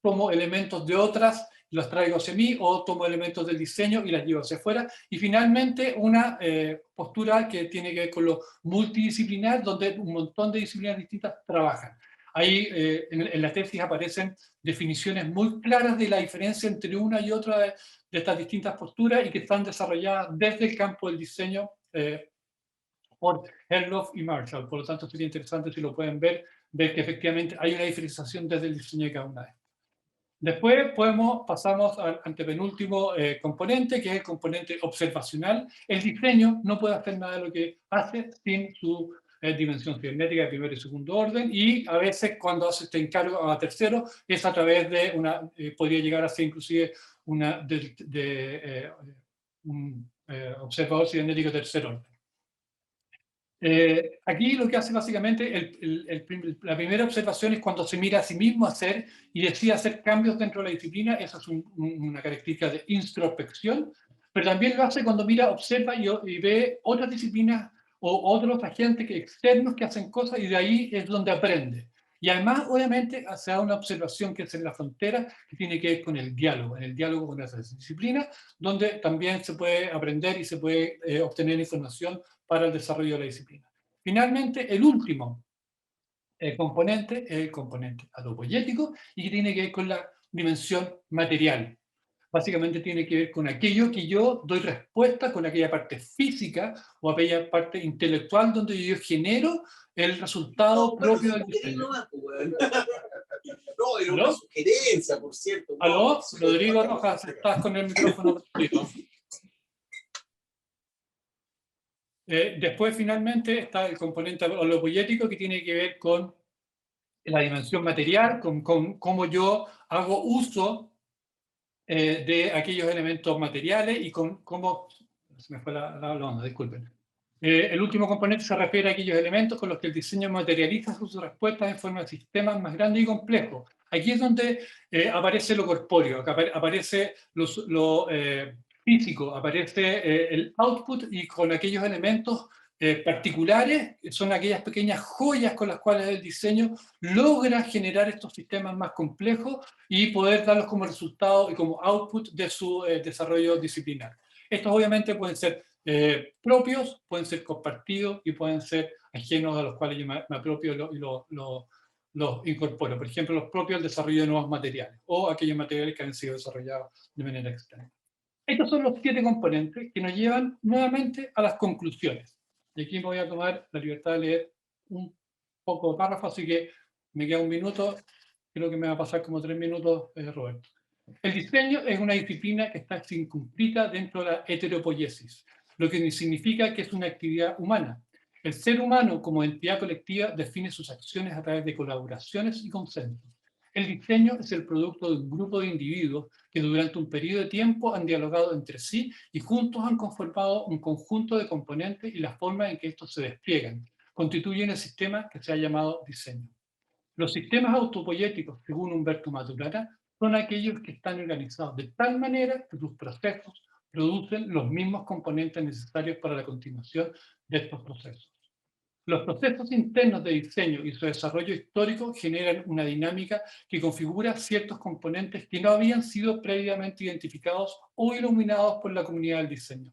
tomo elementos de otras, los traigo hacia mí, o tomo elementos del diseño y las llevo hacia afuera. Y finalmente una postura que tiene que ver con lo multidisciplinar, donde un montón de disciplinas distintas trabajan. Ahí en la tesis aparecen definiciones muy claras de la diferencia entre una y otra de estas distintas posturas y que están desarrolladas desde el campo del diseño por Herlov y Marshall. Por lo tanto, sería interesante si lo pueden ver que efectivamente hay una diferenciación desde el diseño de cada una de estas. Después pasamos al antepenúltimo componente, que es el componente observacional. El diseño no puede hacer nada de lo que hace sin su dimensión cibernética de primer y segundo orden, y a veces cuando hace este encargo a tercero es a través de podría llegar a ser inclusive un observador cibernético de tercer orden. Aquí lo que hace básicamente, la primera observación es cuando se mira a sí mismo hacer y decide hacer cambios dentro de la disciplina. Esa es una característica de introspección, pero también lo hace cuando mira, observa y ve otras disciplinas o otros agentes externos que hacen cosas, y de ahí es donde aprende. Y además, obviamente, se da una observación que es en la frontera, que tiene que ver con el diálogo con esas disciplinas, donde también se puede aprender y se puede obtener información para el desarrollo de la disciplina. Finalmente, el último componente es el componente atopoyético, y que tiene que ver con la dimensión material. Básicamente tiene que ver con aquello que yo doy respuesta, con aquella parte física o aquella parte intelectual donde yo genero el resultado propio del diseño. No, era una sugerencia, por cierto. ¿Aló? Rodrigo Rojas, estás con el micrófono prendido. Después, finalmente, está el componente holopoyético, que tiene que ver con la dimensión material, con cómo yo hago uso de aquellos elementos materiales y con cómo... Se me fue la onda, disculpen. El último componente se refiere a aquellos elementos con los que el diseño materializa sus respuestas en forma de sistemas más grandes y complejos. Aquí es donde aparece lo corpóreo, aparece lo físico, aparece el output, y con aquellos elementos particulares, son aquellas pequeñas joyas con las cuales el diseño logra generar estos sistemas más complejos y poder darlos como resultado y como output de su desarrollo disciplinar. Estos obviamente pueden ser propios, pueden ser compartidos y pueden ser ajenos, a los cuales yo me apropio y los incorporo. Por ejemplo, los propios del desarrollo de nuevos materiales o aquellos materiales que han sido desarrollados de manera externa. Estos son los 7 componentes que nos llevan nuevamente a las conclusiones. Y aquí me voy a tomar la libertad de leer un poco de párrafo, así que me queda un minuto. Creo que me va a pasar como 3 minutos, Roberto. El diseño es una disciplina que está circunscrita dentro de la heteropoiesis, lo que significa que es una actividad humana. El ser humano como entidad colectiva define sus acciones a través de colaboraciones y consensos. El diseño es el producto de un grupo de individuos que durante un periodo de tiempo han dialogado entre sí y juntos han conformado un conjunto de componentes, y la forma en que estos se despliegan constituyen el sistema que se ha llamado diseño. Los sistemas autopoyéticos, según Humberto Maturana, son aquellos que están organizados de tal manera que sus procesos producen los mismos componentes necesarios para la continuación de estos procesos. Los procesos internos de diseño y su desarrollo histórico generan una dinámica que configura ciertos componentes que no habían sido previamente identificados o iluminados por la comunidad del diseño.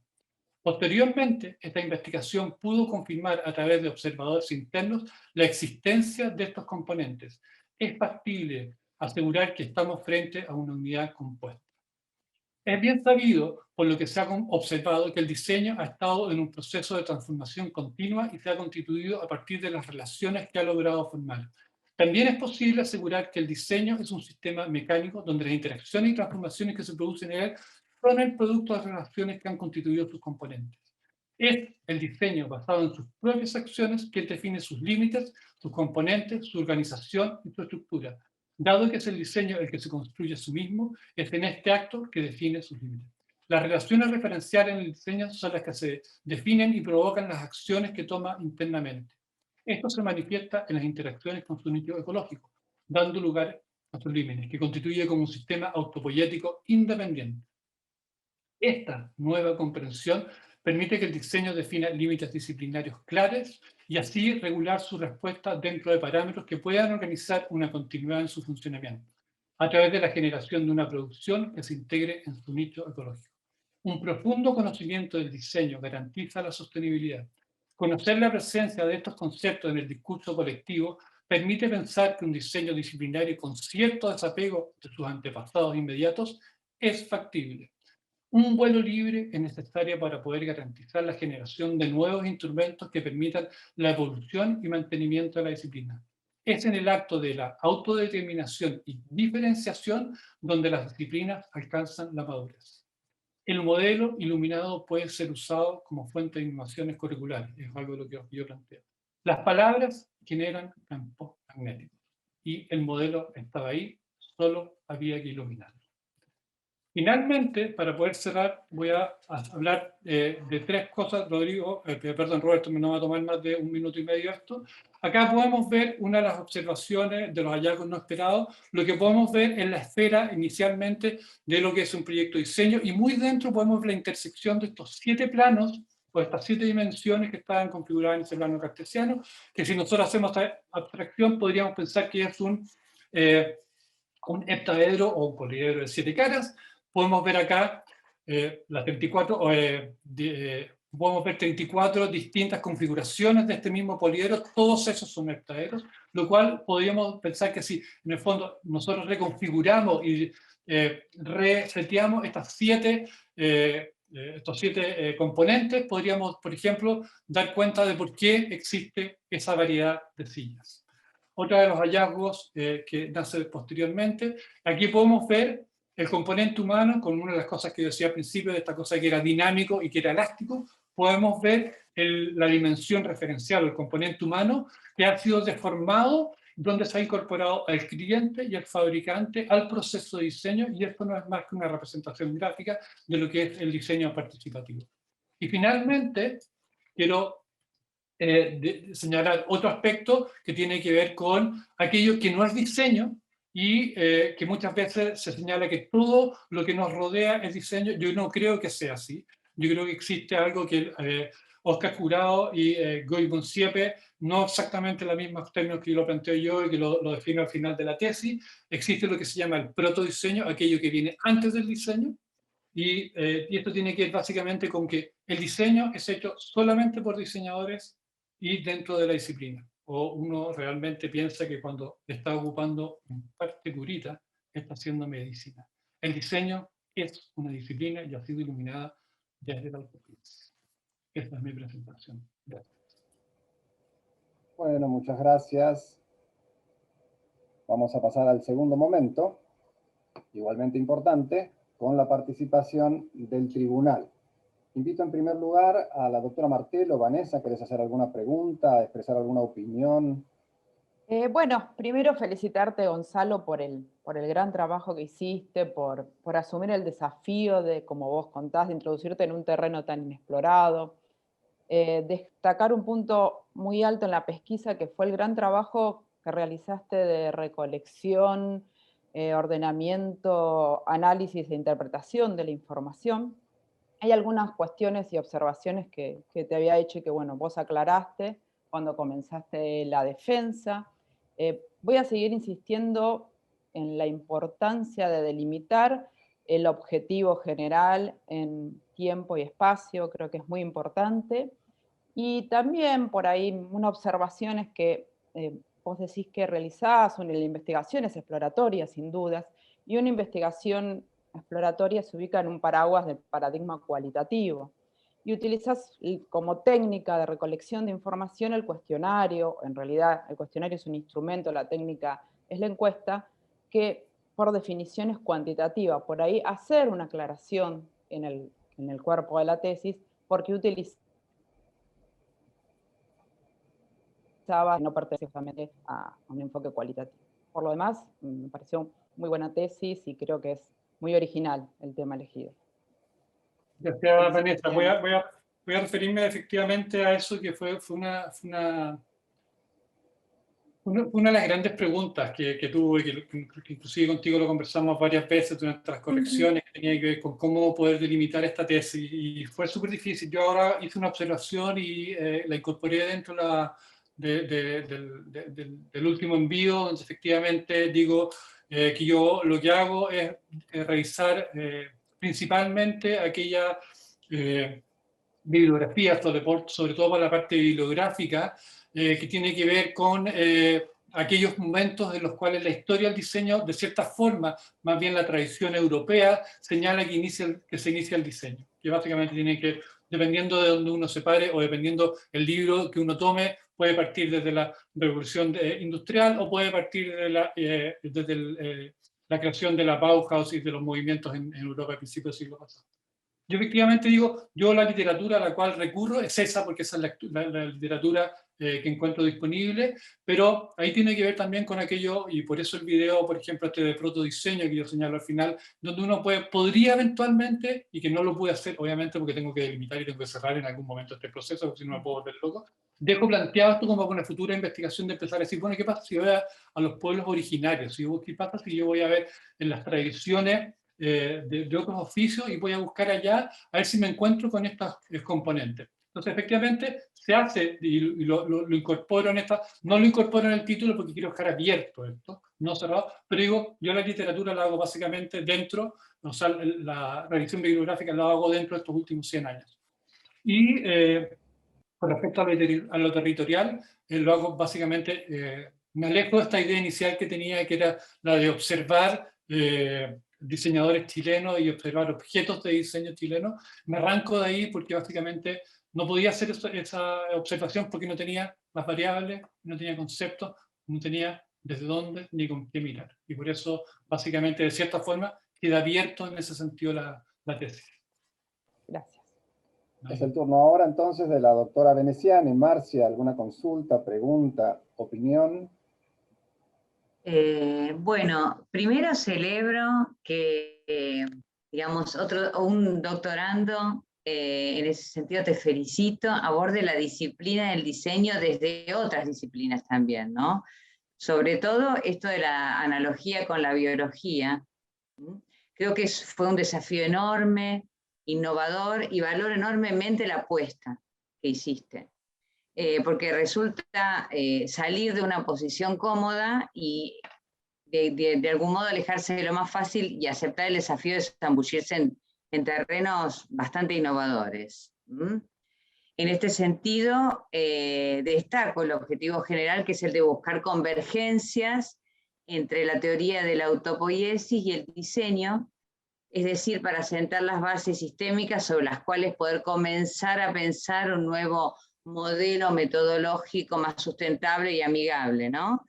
Posteriormente, esta investigación pudo confirmar a través de observadores internos la existencia de estos componentes. Es factible asegurar que estamos frente a una unidad compuesta. Es bien sabido, por lo que se ha observado, que el diseño ha estado en un proceso de transformación continua y se ha constituido a partir de las relaciones que ha logrado formar. También es posible asegurar que el diseño es un sistema mecánico donde las interacciones y transformaciones que se producen en él son el producto de relaciones que han constituido sus componentes. Es el diseño basado en sus propias acciones que define sus límites, sus componentes, su organización y su estructura. Dado que es el diseño el que se construye a sí mismo, es en este acto que define sus límites. Las relaciones referenciales en el diseño son las que se definen y provocan las acciones que toma internamente. Esto se manifiesta en las interacciones con su núcleo ecológico, dando lugar a sus límites, que constituye como un sistema autopoyético independiente. Esta nueva comprensión permite que el diseño defina límites disciplinarios claros y así regular su respuesta dentro de parámetros que puedan organizar una continuidad en su funcionamiento, a través de la generación de una producción que se integre en su nicho ecológico. Un profundo conocimiento del diseño garantiza la sostenibilidad. Conocer la presencia de estos conceptos en el discurso colectivo permite pensar que un diseño disciplinario con cierto desapego de sus antepasados inmediatos es factible. Un vuelo libre es necesario para poder garantizar la generación de nuevos instrumentos que permitan la evolución y mantenimiento de la disciplina. Es en el acto de la autodeterminación y diferenciación donde las disciplinas alcanzan la madurez. El modelo iluminado puede ser usado como fuente de innovaciones curriculares, es algo de lo que yo planteo. Las palabras generan campos magnéticos y el modelo estaba ahí, solo había que iluminarlo. Finalmente, para poder cerrar, voy a hablar de tres cosas. Roberto, me no va a tomar más de 1 minuto y medio esto. Acá podemos ver una de las observaciones de los hallazgos no esperados. Lo que podemos ver es la esfera inicialmente de lo que es un proyecto de diseño y muy dentro podemos ver la intersección de estos 7 planos o estas 7 dimensiones que estaban configuradas en ese plano cartesiano, que si nosotros hacemos esta abstracción podríamos pensar que es un heptaedro o un poliedro de 7 caras. Podemos ver acá las 34, podemos ver 34 distintas configuraciones de este mismo poliedro, todos esos son heptaedros, lo cual podríamos pensar que si en el fondo nosotros reconfiguramos y reseteamos estos 7 componentes, podríamos, por ejemplo, dar cuenta de por qué existe esa variedad de sillas. Otra de los hallazgos que nace posteriormente, aquí podemos ver el componente humano, con una de las cosas que yo decía al principio, de esta cosa que era dinámico y que era elástico, podemos ver la dimensión referencial, el componente humano, que ha sido deformado, donde se ha incorporado al cliente y al fabricante al proceso de diseño, y esto no es más que una representación gráfica de lo que es el diseño participativo. Y finalmente, quiero señalar otro aspecto que tiene que ver con aquello que no es diseño, y que muchas veces se señala que todo lo que nos rodea es diseño. Yo no creo que sea así. Yo creo que existe algo que Oscar Jurado y Guy Bonsiepe, no exactamente los mismos términos que yo lo planteo yo y que lo defino al final de la tesis. Existe lo que se llama el protodiseño, aquello que viene antes del diseño, y esto tiene que ver básicamente con que el diseño es hecho solamente por diseñadores y dentro de la disciplina. O uno realmente piensa que cuando está ocupando un parte curita, está haciendo medicina. El diseño es una disciplina y ha sido iluminada desde la autopista. Esta es mi presentación. Gracias. Bueno, muchas gracias. Vamos a pasar al segundo momento, igualmente importante, con la participación del tribunal. Invito en primer lugar a la doctora Martelo. Vanessa, ¿querés hacer alguna pregunta, expresar alguna opinión? Bueno, primero felicitarte, Gonzalo, por el gran trabajo que hiciste, por asumir el desafío de, como vos contás, de introducirte en un terreno tan inexplorado. Destacar un punto muy alto en la pesquisa, que fue el gran trabajo que realizaste de recolección, ordenamiento, análisis e interpretación de la información. Hay algunas cuestiones y observaciones que te había hecho y que, bueno, vos aclaraste, cuando comenzaste la defensa. Voy a seguir insistiendo en la importancia de delimitar el objetivo general en tiempo y espacio, creo que es muy importante. Y también por ahí una observación es que vos decís que realizás una investigación es exploratoria, sin dudas, y una investigación exploratoria se ubica en un paraguas del paradigma cualitativo. Y utilizas como técnica de recolección de información el cuestionario, en realidad el cuestionario es un instrumento, la técnica es la encuesta, que por definición es cuantitativa. Por ahí hacer una aclaración en el cuerpo de la tesis, porque utilizaba, no pertenece justamente a un enfoque cualitativo. Por lo demás, me pareció muy buena tesis y creo que es muy original el tema elegido. Gracias, Vanessa. Voy a referirme efectivamente a eso, que fue una de las grandes preguntas que tuve, que inclusive contigo lo conversamos varias veces durante las correcciones, que tenía que ver con cómo poder delimitar esta tesis, y fue súper difícil. Yo ahora hice una observación y la incorporé dentro del último envío, donde efectivamente digo que yo lo que hago es revisar principalmente aquella bibliografía, sobre todo para la parte bibliográfica, que tiene que ver con aquellos momentos en los cuales la historia del diseño, de cierta forma, más bien la tradición europea, señala que se inicia el diseño, que básicamente tiene que, dependiendo de donde uno se pare o dependiendo el libro que uno tome, puede partir desde la revolución industrial o puede partir desde la creación de la Bauhaus y de los movimientos en Europa a principios del siglo pasado. Yo efectivamente digo, yo la literatura a la cual recurro es esa, porque esa es la literatura que encuentro disponible, pero ahí tiene que ver también con aquello, y por eso el video, por ejemplo, este de protodiseño que yo señalo al final, donde uno podría eventualmente, y que no lo pude hacer, obviamente, porque tengo que delimitar y tengo que cerrar en algún momento este proceso, porque si no me puedo volver loco, dejo planteado esto como una futura investigación de empezar a decir, bueno, ¿qué pasa si voy a los pueblos originarios? ¿Qué pasa si yo voy a ver en las tradiciones de otros oficios y voy a buscar allá a ver si me encuentro con estos componentes? Entonces, efectivamente, se hace y lo incorporo en esta, no lo incorporo en el título porque quiero dejar abierto esto, no cerrado, pero digo, yo la literatura la hago básicamente dentro, o sea, la revisión bibliográfica la hago dentro de estos últimos 100 años. Y con respecto a lo territorial, lo hago básicamente, me alejo de esta idea inicial que tenía, que era la de observar diseñadores chilenos y observar objetos de diseño chilenos. Me arranco de ahí porque básicamente no podía hacer esa observación porque no tenía las variables, no tenía conceptos, no tenía desde dónde ni con qué mirar. Y por eso, básicamente, de cierta forma, queda abierto en ese sentido la tesis. Gracias. Es el turno ahora entonces de la doctora Veneciani. Marcia, ¿alguna consulta, pregunta, opinión? Bueno, primero celebro que, digamos, un doctorando, en ese sentido te felicito, aborde la disciplina del diseño desde otras disciplinas también, ¿no? Sobre todo esto de la analogía con la biología. Creo que fue un desafío enorme, innovador, y valoro enormemente la apuesta que hiciste. Porque resulta salir de una posición cómoda y de algún modo alejarse de lo más fácil y aceptar el desafío de zambullirse en terrenos bastante innovadores. En este sentido, destaco el objetivo general, que es el de buscar convergencias entre la teoría de la autopoiesis y el diseño, es decir, para sentar las bases sistémicas sobre las cuales poder comenzar a pensar un nuevo modelo metodológico más sustentable y amigable, ¿no?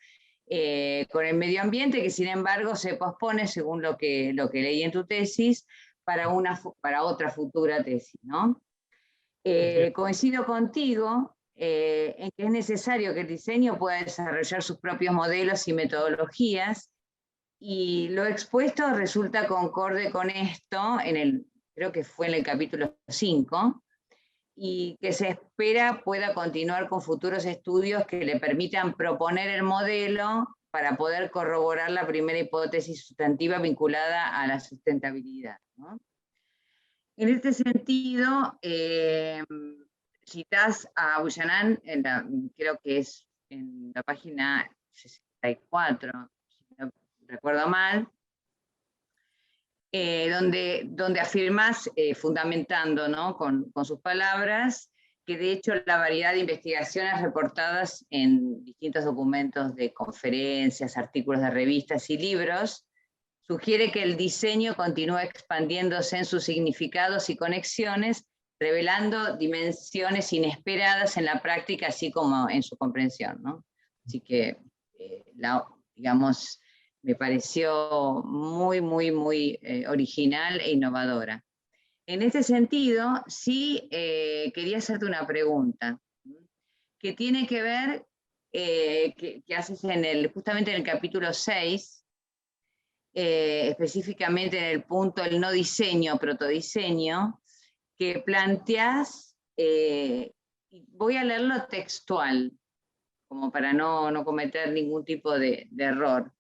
Con el medio ambiente, que sin embargo se pospone, según lo que leí en tu tesis, para otra futura tesis, ¿no? Coincido contigo en que es necesario que el diseño pueda desarrollar sus propios modelos y metodologías, y lo expuesto resulta concorde con esto, creo que fue en el capítulo 5, y que se espera pueda continuar con futuros estudios que le permitan proponer el modelo para poder corroborar la primera hipótesis sustantiva vinculada a la sustentabilidad, ¿no? En este sentido, citás a Buchanan, creo que es en la página 64, si no recuerdo mal, donde afirmás, fundamentando, ¿no?, con sus palabras, que de hecho la variedad de investigaciones reportadas en distintos documentos de conferencias, artículos de revistas y libros, sugiere que el diseño continúa expandiéndose en sus significados y conexiones, revelando dimensiones inesperadas en la práctica, así como en su comprensión, ¿no? Así que, digamos, me pareció muy, muy, muy original e innovadora. En este sentido, sí quería hacerte una pregunta, que tiene que ver, que haces justamente en el capítulo 6, específicamente en el punto el no diseño, protodiseño, que planteás, voy a leerlo textual, como para no cometer ningún tipo de error.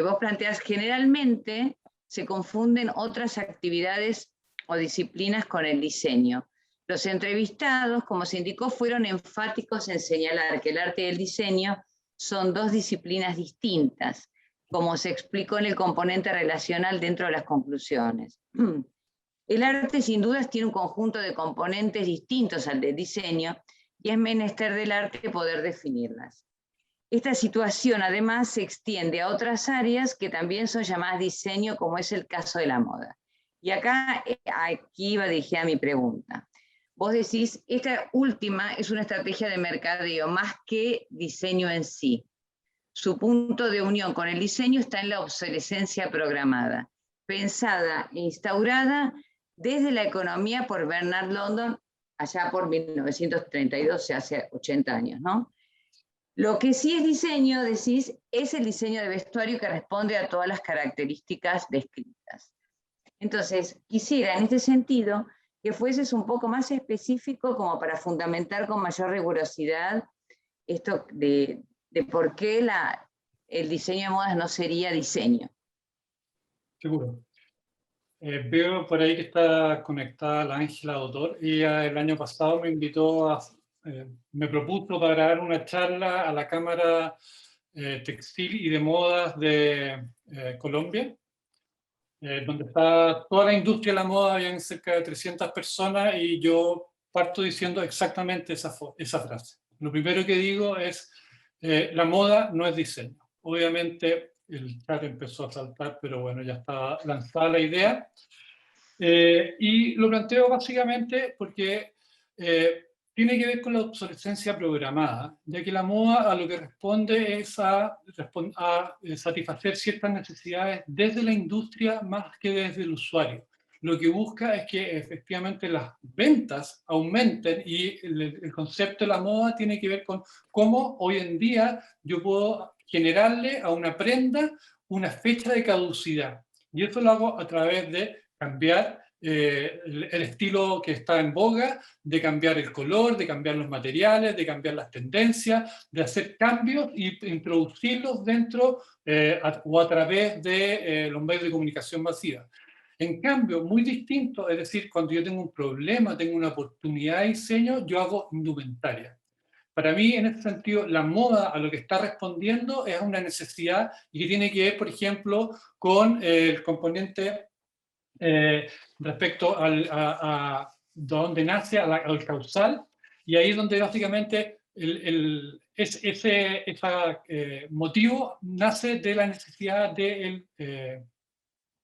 Vos planteás, generalmente se confunden otras actividades o disciplinas con el diseño. Los entrevistados, como se indicó, fueron enfáticos en señalar que el arte y el diseño son dos disciplinas distintas, como se explicó en el componente relacional dentro de las conclusiones. El arte, sin dudas, tiene un conjunto de componentes distintos al del diseño, y es menester del arte poder definirlas. Esta situación, además, se extiende a otras áreas que también son llamadas diseño, como es el caso de la moda. Y aquí va dirigida mi pregunta. Vos decís, esta última es una estrategia de mercadeo más que diseño en sí. Su punto de unión con el diseño está en la obsolescencia programada, pensada e instaurada desde la economía por Bernard London, allá por 1932, o sea, hace 80 años, ¿no? Lo que sí es diseño, decís, es el diseño de vestuario que responde a todas las características descritas. Entonces, quisiera en este sentido que fueses un poco más específico como para fundamentar con mayor rigurosidad esto de por qué el diseño de modas no sería diseño. Seguro. Veo por ahí que está conectada la Ángela Dotor. Ella el año pasado me invitó me propuso para dar una charla a la Cámara Textil y de Modas de Colombia, donde está toda la industria de la moda, habían cerca de 300 personas, y yo parto diciendo exactamente esa frase. Lo primero que digo es, la moda no es diseño. Obviamente el chat empezó a saltar, pero bueno, ya estaba lanzada la idea. Y lo planteo básicamente porque tiene que ver con la obsolescencia programada, ya que la moda a lo que responde es a satisfacer ciertas necesidades desde la industria más que desde el usuario. Lo que busca es que efectivamente las ventas aumenten, y el concepto de la moda tiene que ver con cómo hoy en día yo puedo generarle a una prenda una fecha de caducidad. Y eso lo hago a través de cambiar el estilo que está en boga, de cambiar el color, de cambiar los materiales, de cambiar las tendencias, de hacer cambios y introducirlos dentro o a través de los medios de comunicación masiva. En cambio, muy distinto, es decir, cuando yo tengo un problema, tengo una oportunidad de diseño, yo hago indumentaria. Para mí, en este sentido, la moda a lo que está respondiendo es una necesidad, y que tiene que ver, por ejemplo, con el componente respecto a donde nace, al causal, y ahí es donde básicamente ese motivo nace de la necesidad del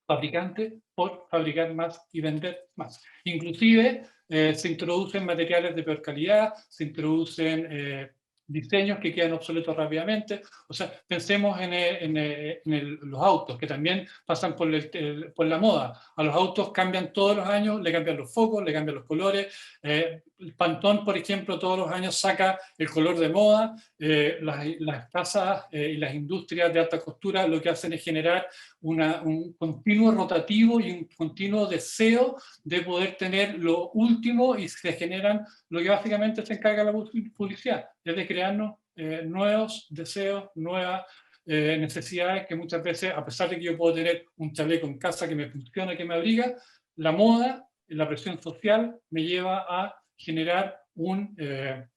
fabricante por fabricar más y vender más. Inclusive se introducen materiales de peor calidad, se introducen diseños que quedan obsoletos rápidamente. O sea, pensemos en los autos, que también pasan por la moda. A los autos cambian todos los años, le cambian los focos, le cambian los colores. El Pantone, por ejemplo, todos los años saca el color de moda. Las casas y las industrias de alta costura lo que hacen es generar un continuo rotativo y un continuo deseo de poder tener lo último, y se generan lo que básicamente se encarga la publicidad, es de crearnos nuevos deseos, nuevas necesidades, que muchas veces, a pesar de que yo puedo tener un chaleco en casa que me funciona, que me abriga, la moda, la presión social me lleva a generar una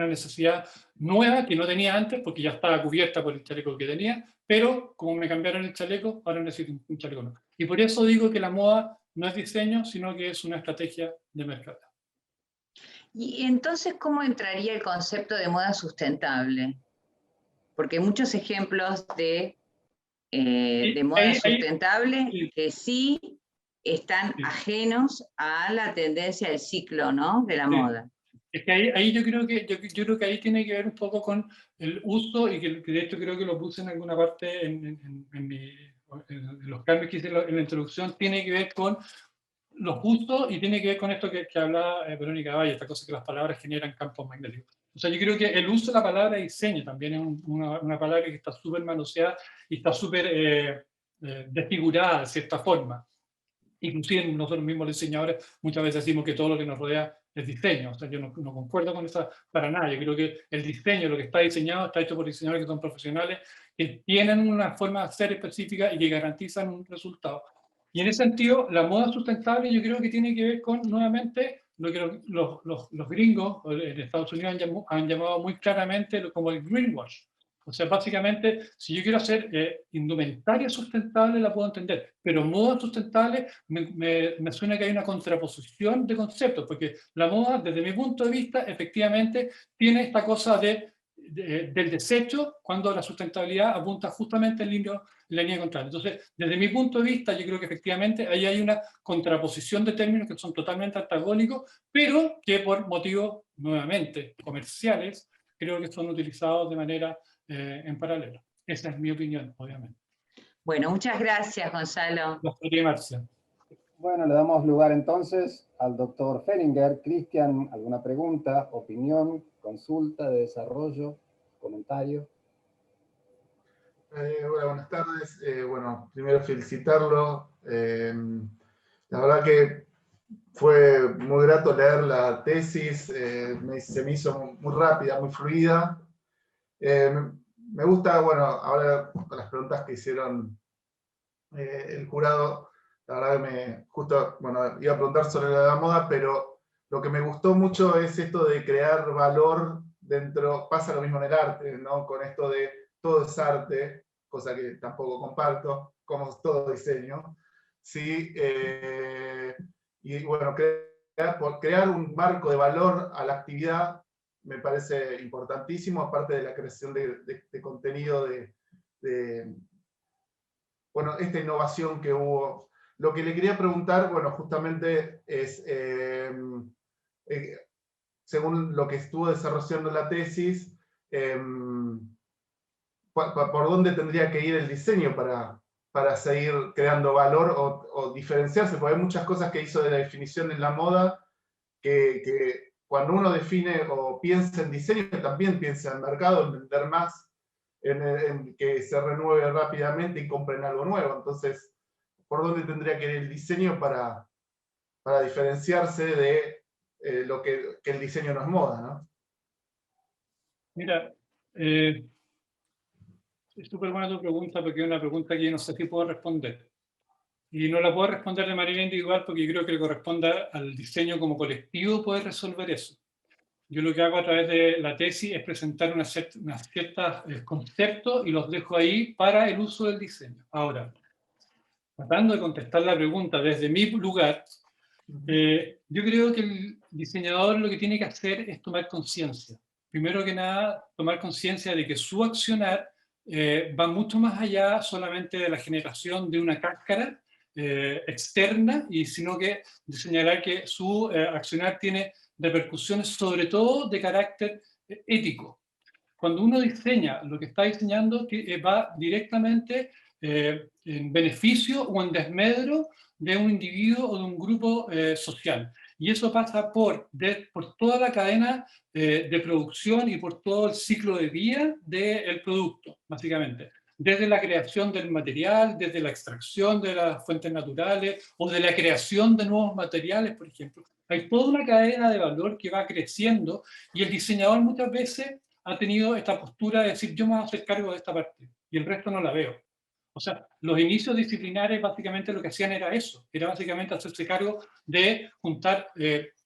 necesidad nueva que no tenía antes, porque ya estaba cubierta por el chaleco que tenía, pero como me cambiaron el chaleco, ahora necesito un chaleco nuevo. Y por eso digo que la moda no es diseño, sino que es una estrategia de mercado. Y entonces, ¿cómo entraría el concepto de moda sustentable? Porque hay muchos ejemplos de moda sustentable que sí están ajenos a la tendencia del ciclo, ¿no?, de la moda. Es que ahí yo creo que ahí tiene que ver un poco con el uso, y que de hecho creo que lo puse en alguna parte en los cambios que hice en la introducción, tiene que ver con los usos y tiene que ver con esto que hablaba Verónica Valle, esta cosa que las palabras generan campos magnéticos. O sea, yo creo que el uso de la palabra diseño también es una palabra que está súper manoseada y está súper desfigurada de cierta forma. Inclusive nosotros mismos los diseñadores muchas veces decimos que todo lo que nos rodea es diseño. O sea, yo no concuerdo con eso para nada. Yo creo que el diseño, lo que está diseñado, está hecho por diseñadores que son profesionales, que tienen una forma de hacer específica y que garantizan un resultado. Y en ese sentido, la moda sustentable yo creo que tiene que ver con, nuevamente, lo que los gringos en Estados Unidos han llamado muy claramente como el greenwash. O sea, básicamente, si yo quiero hacer indumentaria sustentable, la puedo entender, pero moda sustentable me suena que hay una contraposición de conceptos, porque la moda, desde mi punto de vista, efectivamente tiene esta cosa del desecho, cuando la sustentabilidad apunta justamente en línea contraria. Entonces, desde mi punto de vista, yo creo que efectivamente ahí hay una contraposición de términos que son totalmente antagónicos, pero que por motivos, nuevamente, comerciales, creo que son utilizados de manera en paralelo. Esa es mi opinión, obviamente. Bueno, muchas gracias, Gonzalo. Marcia. Bueno, le damos lugar entonces al doctor Feringer. Cristian, ¿alguna pregunta, opinión, consulta de desarrollo, comentario? Hola, buenas tardes. Bueno, primero felicitarlo. La verdad que fue muy grato leer la tesis, se me hizo muy rápida, muy fluida. Me gusta, bueno, ahora con las preguntas que hicieron el jurado, la verdad que justo, bueno, iba a preguntar sobre la moda, pero lo que me gustó mucho es esto de crear valor dentro, pasa lo mismo en el arte, ¿no? Con esto de todo es arte, cosa que tampoco comparto, como todo diseño, ¿sí? Y bueno, crear un marco de valor a la actividad me parece importantísimo, aparte de la creación de contenido bueno, esta innovación que hubo. Lo que le quería preguntar, bueno, justamente es, según lo que estuvo desarrollando la tesis, ¿por dónde tendría que ir el diseño para seguir creando valor o diferenciarse? Porque hay muchas cosas que hizo de la definición en la moda que cuando uno define o piensa en diseño, también piensa en mercado, en vender más, en que se renueve rápidamente y compren algo nuevo. Entonces, ¿por dónde tendría que ir el diseño para diferenciarse de lo que el diseño no es moda, ¿no? Mira, es súper buena tu pregunta, porque es una pregunta que yo no sé si puedo responder. Y no la puedo responder de manera individual porque yo creo que le corresponde al diseño como colectivo poder resolver eso. Yo lo que hago a través de la tesis es presentar unas ciertas conceptos y los dejo ahí para el uso del diseño. Ahora, tratando de contestar la pregunta desde mi lugar, yo creo que el diseñador lo que tiene que hacer es tomar conciencia. Primero que nada, tomar conciencia de que su accionar va mucho más allá solamente de la generación de una cáscara externa, y sino que de señalar que su accionar tiene repercusiones sobre todo de carácter ético. Cuando uno diseña, lo que está diseñando va directamente en beneficio o en desmedro de un individuo o de un grupo social. Y eso pasa por toda la cadena de producción y por todo el ciclo de vida del producto, básicamente. Desde la creación del material, desde la extracción de las fuentes naturales o de la creación de nuevos materiales, por ejemplo. Hay toda una cadena de valor que va creciendo, y el diseñador muchas veces ha tenido esta postura de decir, yo me voy a hacer cargo de esta parte y el resto no la veo. O sea, los inicios disciplinares básicamente lo que hacían era eso, era básicamente hacerse cargo de juntar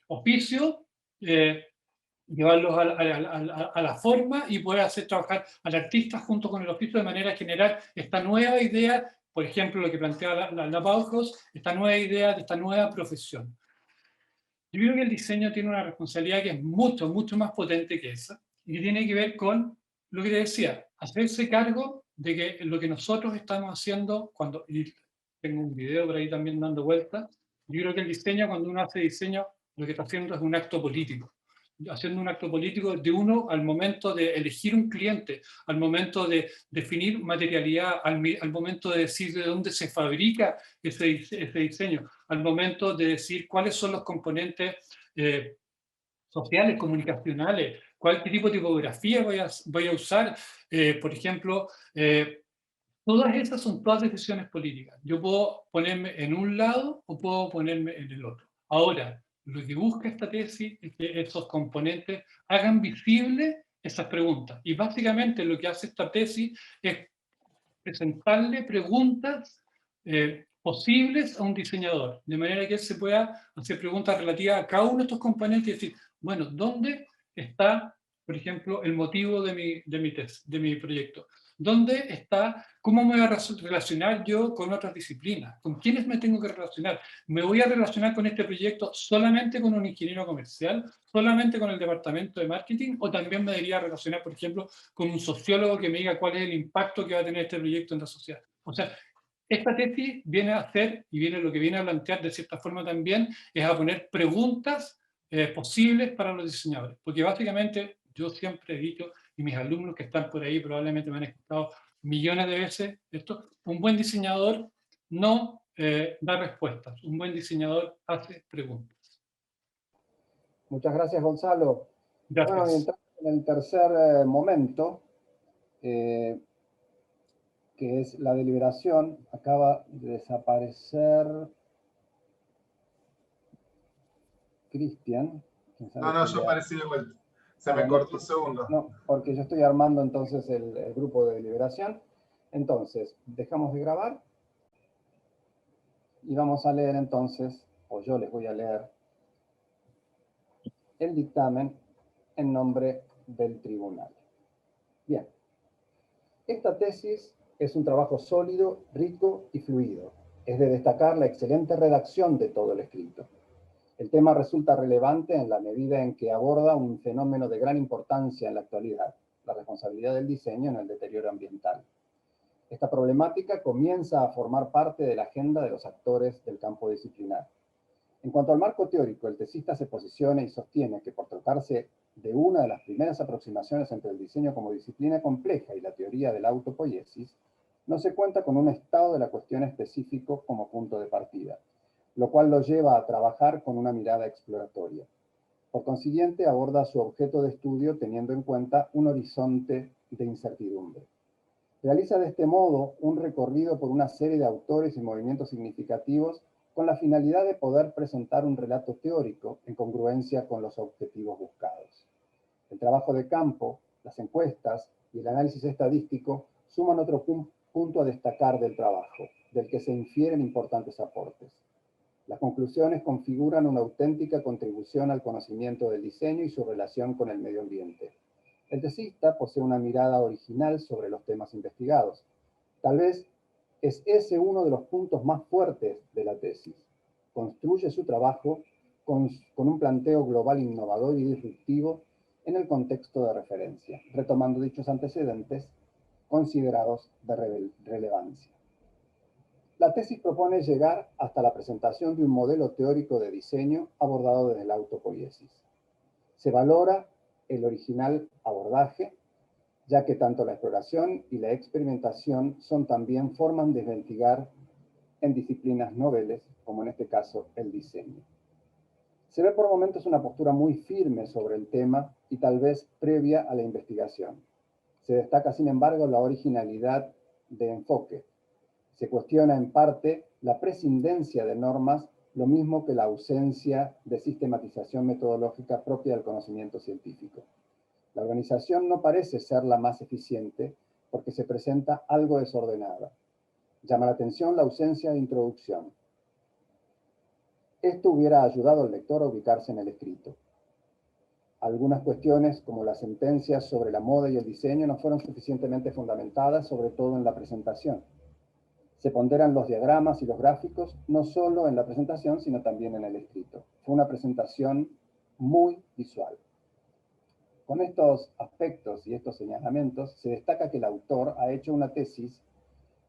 oficios llevarlos a la forma y poder hacer trabajar al artista junto con el oficio de manera a generar esta nueva idea, por ejemplo, lo que plantea la Bauhaus, esta nueva idea de esta nueva profesión. Yo creo que el diseño tiene una responsabilidad que es mucho, mucho más potente que esa, y que tiene que ver con lo que te decía, hacerse cargo de que lo que nosotros estamos haciendo, y tengo un video por ahí también dando vueltas, yo creo que el diseño, cuando uno hace diseño, lo que está haciendo es un acto político. Haciendo un acto político de uno al momento de elegir un cliente, al momento de definir materialidad, al momento de decir de dónde se fabrica ese diseño, al momento de decir cuáles son los componentes sociales, comunicacionales, qué tipo de tipografía voy a usar, por ejemplo, todas esas son todas decisiones políticas. Yo puedo ponerme en un lado o puedo ponerme en el otro. Ahora, lo que busca esta tesis es que esos componentes hagan visibles esas preguntas. Y básicamente lo que hace esta tesis es presentarle preguntas posibles a un diseñador, de manera que él se pueda hacer preguntas relativas a cada uno de estos componentes y decir, bueno, ¿dónde está, por ejemplo, el motivo de mi proyecto? ¿Dónde está, cómo me voy a relacionar yo con otras disciplinas? ¿Con quiénes me tengo que relacionar? ¿Me voy a relacionar con este proyecto solamente con un ingeniero comercial, solamente con el departamento de marketing, o también me debería relacionar, por ejemplo, con un sociólogo que me diga cuál es el impacto que va a tener este proyecto en la sociedad? O sea, esta tesis viene a hacer, y lo que viene a plantear de cierta forma también, es a poner preguntas posibles para los diseñadores. Porque básicamente yo siempre he dicho, y mis alumnos que están por ahí probablemente me han escuchado millones de veces esto, un buen diseñador no da respuestas, un buen diseñador hace preguntas. Muchas gracias, Gonzalo. Gracias. Bueno, y entramos en el tercer momento, que es la deliberación. Acaba de desaparecer Cristian. No, yo aparecí de vuelta. Se me cortó un segundo. No, porque yo estoy armando entonces el grupo de deliberación. Entonces, dejamos de grabar y vamos a leer entonces, o yo les voy a leer, el dictamen en nombre del tribunal. Bien, esta tesis es un trabajo sólido, rico y fluido. Es de destacar la excelente redacción de todo el escrito. El tema resulta relevante en la medida en que aborda un fenómeno de gran importancia en la actualidad, la responsabilidad del diseño en el deterioro ambiental. Esta problemática comienza a formar parte de la agenda de los actores del campo disciplinar. En cuanto al marco teórico, el tesista se posiciona y sostiene que por tratarse de una de las primeras aproximaciones entre el diseño como disciplina compleja y la teoría de la autopoiesis, no se cuenta con un estado de la cuestión específico como punto de partida, lo cual lo lleva a trabajar con una mirada exploratoria. Por consiguiente, aborda su objeto de estudio teniendo en cuenta un horizonte de incertidumbre. Realiza de este modo un recorrido por una serie de autores y movimientos significativos con la finalidad de poder presentar un relato teórico en congruencia con los objetivos buscados. El trabajo de campo, las encuestas y el análisis estadístico suman otro punto a destacar del trabajo, del que se infieren importantes aportes. Las conclusiones configuran una auténtica contribución al conocimiento del diseño y su relación con el medio ambiente. El tesista posee una mirada original sobre los temas investigados. Tal vez es ese uno de los puntos más fuertes de la tesis. Construye su trabajo con un planteo global innovador y disruptivo en el contexto de referencia, retomando dichos antecedentes considerados de relevancia. La tesis propone llegar hasta la presentación de un modelo teórico de diseño abordado desde la autopoiesis. Se valora el original abordaje, ya que tanto la exploración y la experimentación son también formas de investigar en disciplinas noveles, como en este caso el diseño. Se ve por momentos una postura muy firme sobre el tema y tal vez previa a la investigación. Se destaca, sin embargo, la originalidad de enfoque. Se cuestiona en parte la prescindencia de normas, lo mismo que la ausencia de sistematización metodológica propia del conocimiento científico. La organización no parece ser la más eficiente porque se presenta algo desordenada. Llama la atención la ausencia de introducción. Esto hubiera ayudado al lector a ubicarse en el escrito. algunas cuestiones, como las sentencias sobre la moda y el diseño, no fueron suficientemente fundamentadas, sobre todo en la presentación. Se ponderan los diagramas y los gráficos, no solo en la presentación, sino también en el escrito. Fue una presentación muy visual. Con estos aspectos y estos señalamientos, se destaca que el autor ha hecho una tesis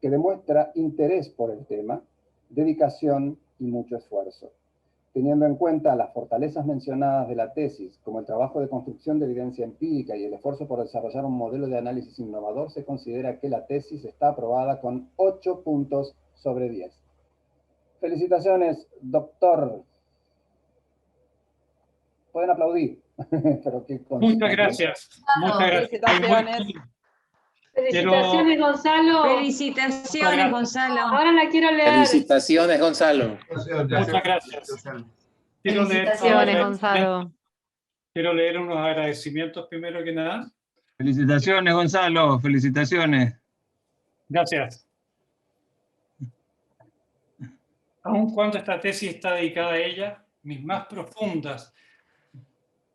que demuestra interés por el tema, dedicación y mucho esfuerzo. Teniendo en cuenta las fortalezas mencionadas de la tesis, como el trabajo de construcción de evidencia empírica y el esfuerzo por desarrollar un modelo de análisis innovador, se considera que la tesis está aprobada con 8 puntos sobre 10. Felicitaciones, doctor. Pueden aplaudir. Pero qué Muchas gracias. Muchas gracias. Felicitaciones. Felicitaciones, Gonzalo. Felicitaciones, Gonzalo. Ahora la quiero leer. Felicitaciones, Gonzalo. Muchas gracias. Quiero Felicitaciones, Gonzalo. Quiero leer unos agradecimientos primero que nada. Felicitaciones, Gonzalo. Felicitaciones. Gracias. Aun cuando esta tesis está dedicada a ella, mis más profundas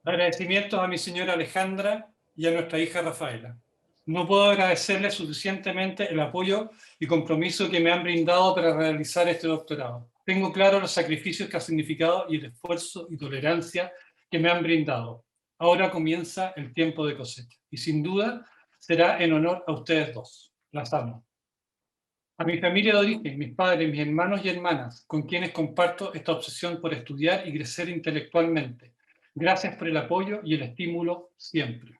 agradecimientos a mi señora Alejandra y a nuestra hija Rafaela. No puedo agradecerles suficientemente el apoyo y compromiso que me han brindado para realizar este doctorado. Tengo claro los sacrificios que ha significado y el esfuerzo y tolerancia que me han brindado. Ahora comienza el tiempo de cosecha y sin duda será en honor a ustedes dos. Las amo. A mi familia de origen, mis padres, mis hermanos y hermanas, con quienes comparto esta obsesión por estudiar y crecer intelectualmente. Gracias por el apoyo y el estímulo siempre.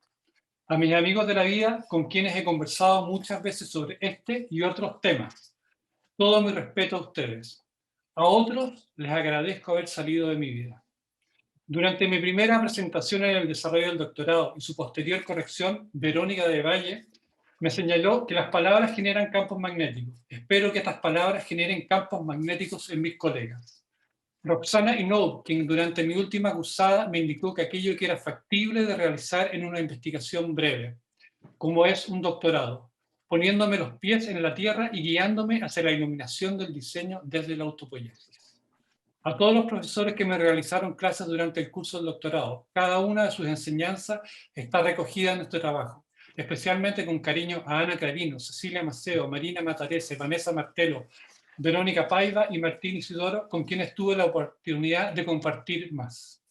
A mis amigos de la vida, con quienes he conversado muchas veces sobre este y otros temas. Todo mi respeto a ustedes. A otros les agradezco haber salido de mi vida. Durante mi primera presentación en el desarrollo del doctorado y su posterior corrección, Verónica de Valle me señaló que las palabras generan campos magnéticos. Espero que estas palabras generen campos magnéticos en mis colegas. Roxana Hinault, quien durante mi última cursada me indicó que aquello que era factible de realizar en una investigación breve, como es un doctorado, poniéndome los pies en la tierra y guiándome hacia la iluminación del diseño desde la autopoiesis. A todos los profesores que me realizaron clases durante el curso del doctorado, cada una de sus enseñanzas está recogida en nuestro trabajo, especialmente con cariño a Ana Carino, Cecilia Maceo, Marina Matarese, Vanessa Martelo, Verónica Paiva y Martín Isidoro, con quienes tuve la oportunidad de compartir más.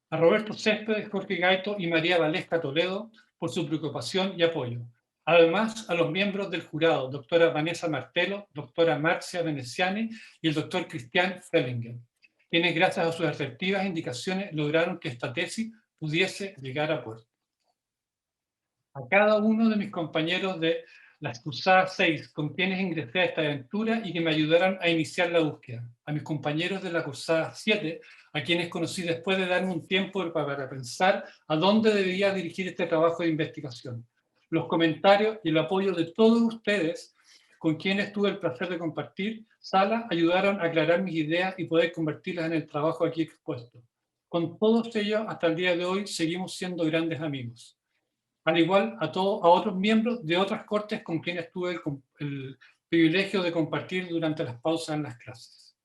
A Roberto Céspedes, Jorge Gaito y María Valesca Toledo por su preocupación y apoyo. Además, a los miembros del jurado, doctora Vanessa Martelo, doctora Marcia Veneciani y el doctor Cristian Fellinger, quienes gracias a sus efectivas indicaciones lograron que esta tesis pudiese llegar a puerto. A cada uno de mis compañeros de las cursadas 6, con quienes ingresé a esta aventura y que me ayudaron a iniciar la búsqueda. A mis compañeros de la cursada 7, a quienes conocí después de darme un tiempo para pensar a dónde debía dirigir este trabajo de investigación. Los comentarios y el apoyo de todos ustedes, con quienes tuve el placer de compartir sala, ayudaron a aclarar mis ideas y poder convertirlas en el trabajo aquí expuesto. Con todos ellos, hasta el día de hoy, seguimos siendo grandes amigos. Al igual a otros miembros de otras cortes con quienes tuve el privilegio de compartir durante las pausas en las clases.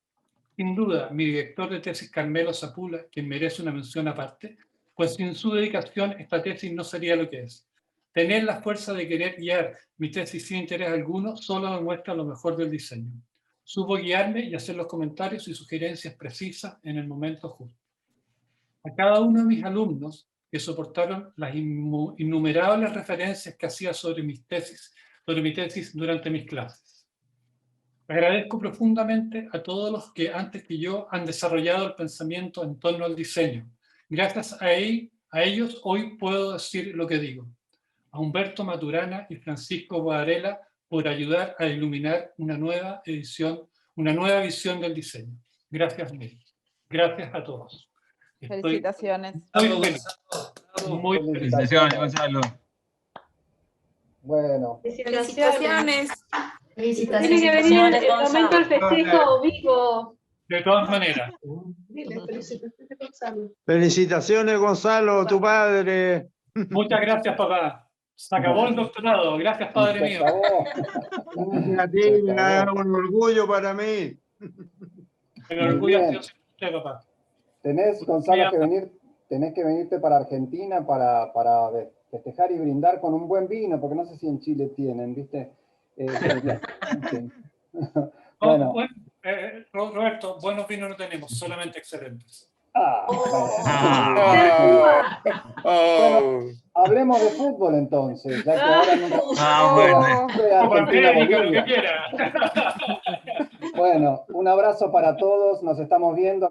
Sin duda, mi director de tesis, Carmelo Zapula, quien merece una mención aparte, pues sin su dedicación esta tesis no sería lo que es. Tener la fuerza de querer guiar mi tesis sin interés alguno solo me muestra lo mejor del diseño. Supo guiarme y hacer los comentarios y sugerencias precisas en el momento justo. A cada uno de mis alumnos, que soportaron las innumerables referencias que hacía sobre mi tesis durante mis clases. Agradezco profundamente a todos los que antes que yo han desarrollado el pensamiento en torno al diseño. Gracias a ellos hoy puedo decir lo que digo. A Humberto Maturana y Francisco Varela por ayudar a iluminar una nueva visión del diseño. Gracias mil. Gracias a todos. Felicitaciones. Muy feliz. Felicitaciones, Gonzalo. Bueno. Felicitaciones. Felicitaciones. Tiene que venir el momento del festejo vivo. De todas maneras. Felicitaciones, Gonzalo, tu padre. Muchas gracias, papá. Se acabó el doctorado. Gracias, padre mío. A ti, un orgullo para mí. El orgullo ha sido usted, papá. Tenés, Gonzalo, que venir tenés que venirte para Argentina para festejar y brindar con un buen vino, porque no sé si en Chile tienen, ¿viste? Bueno. Roberto, buenos vinos no tenemos, solamente excelentes. Bueno, hablemos de fútbol entonces, ya que ahora lo que quiera. Bueno, un abrazo para todos, nos estamos viendo.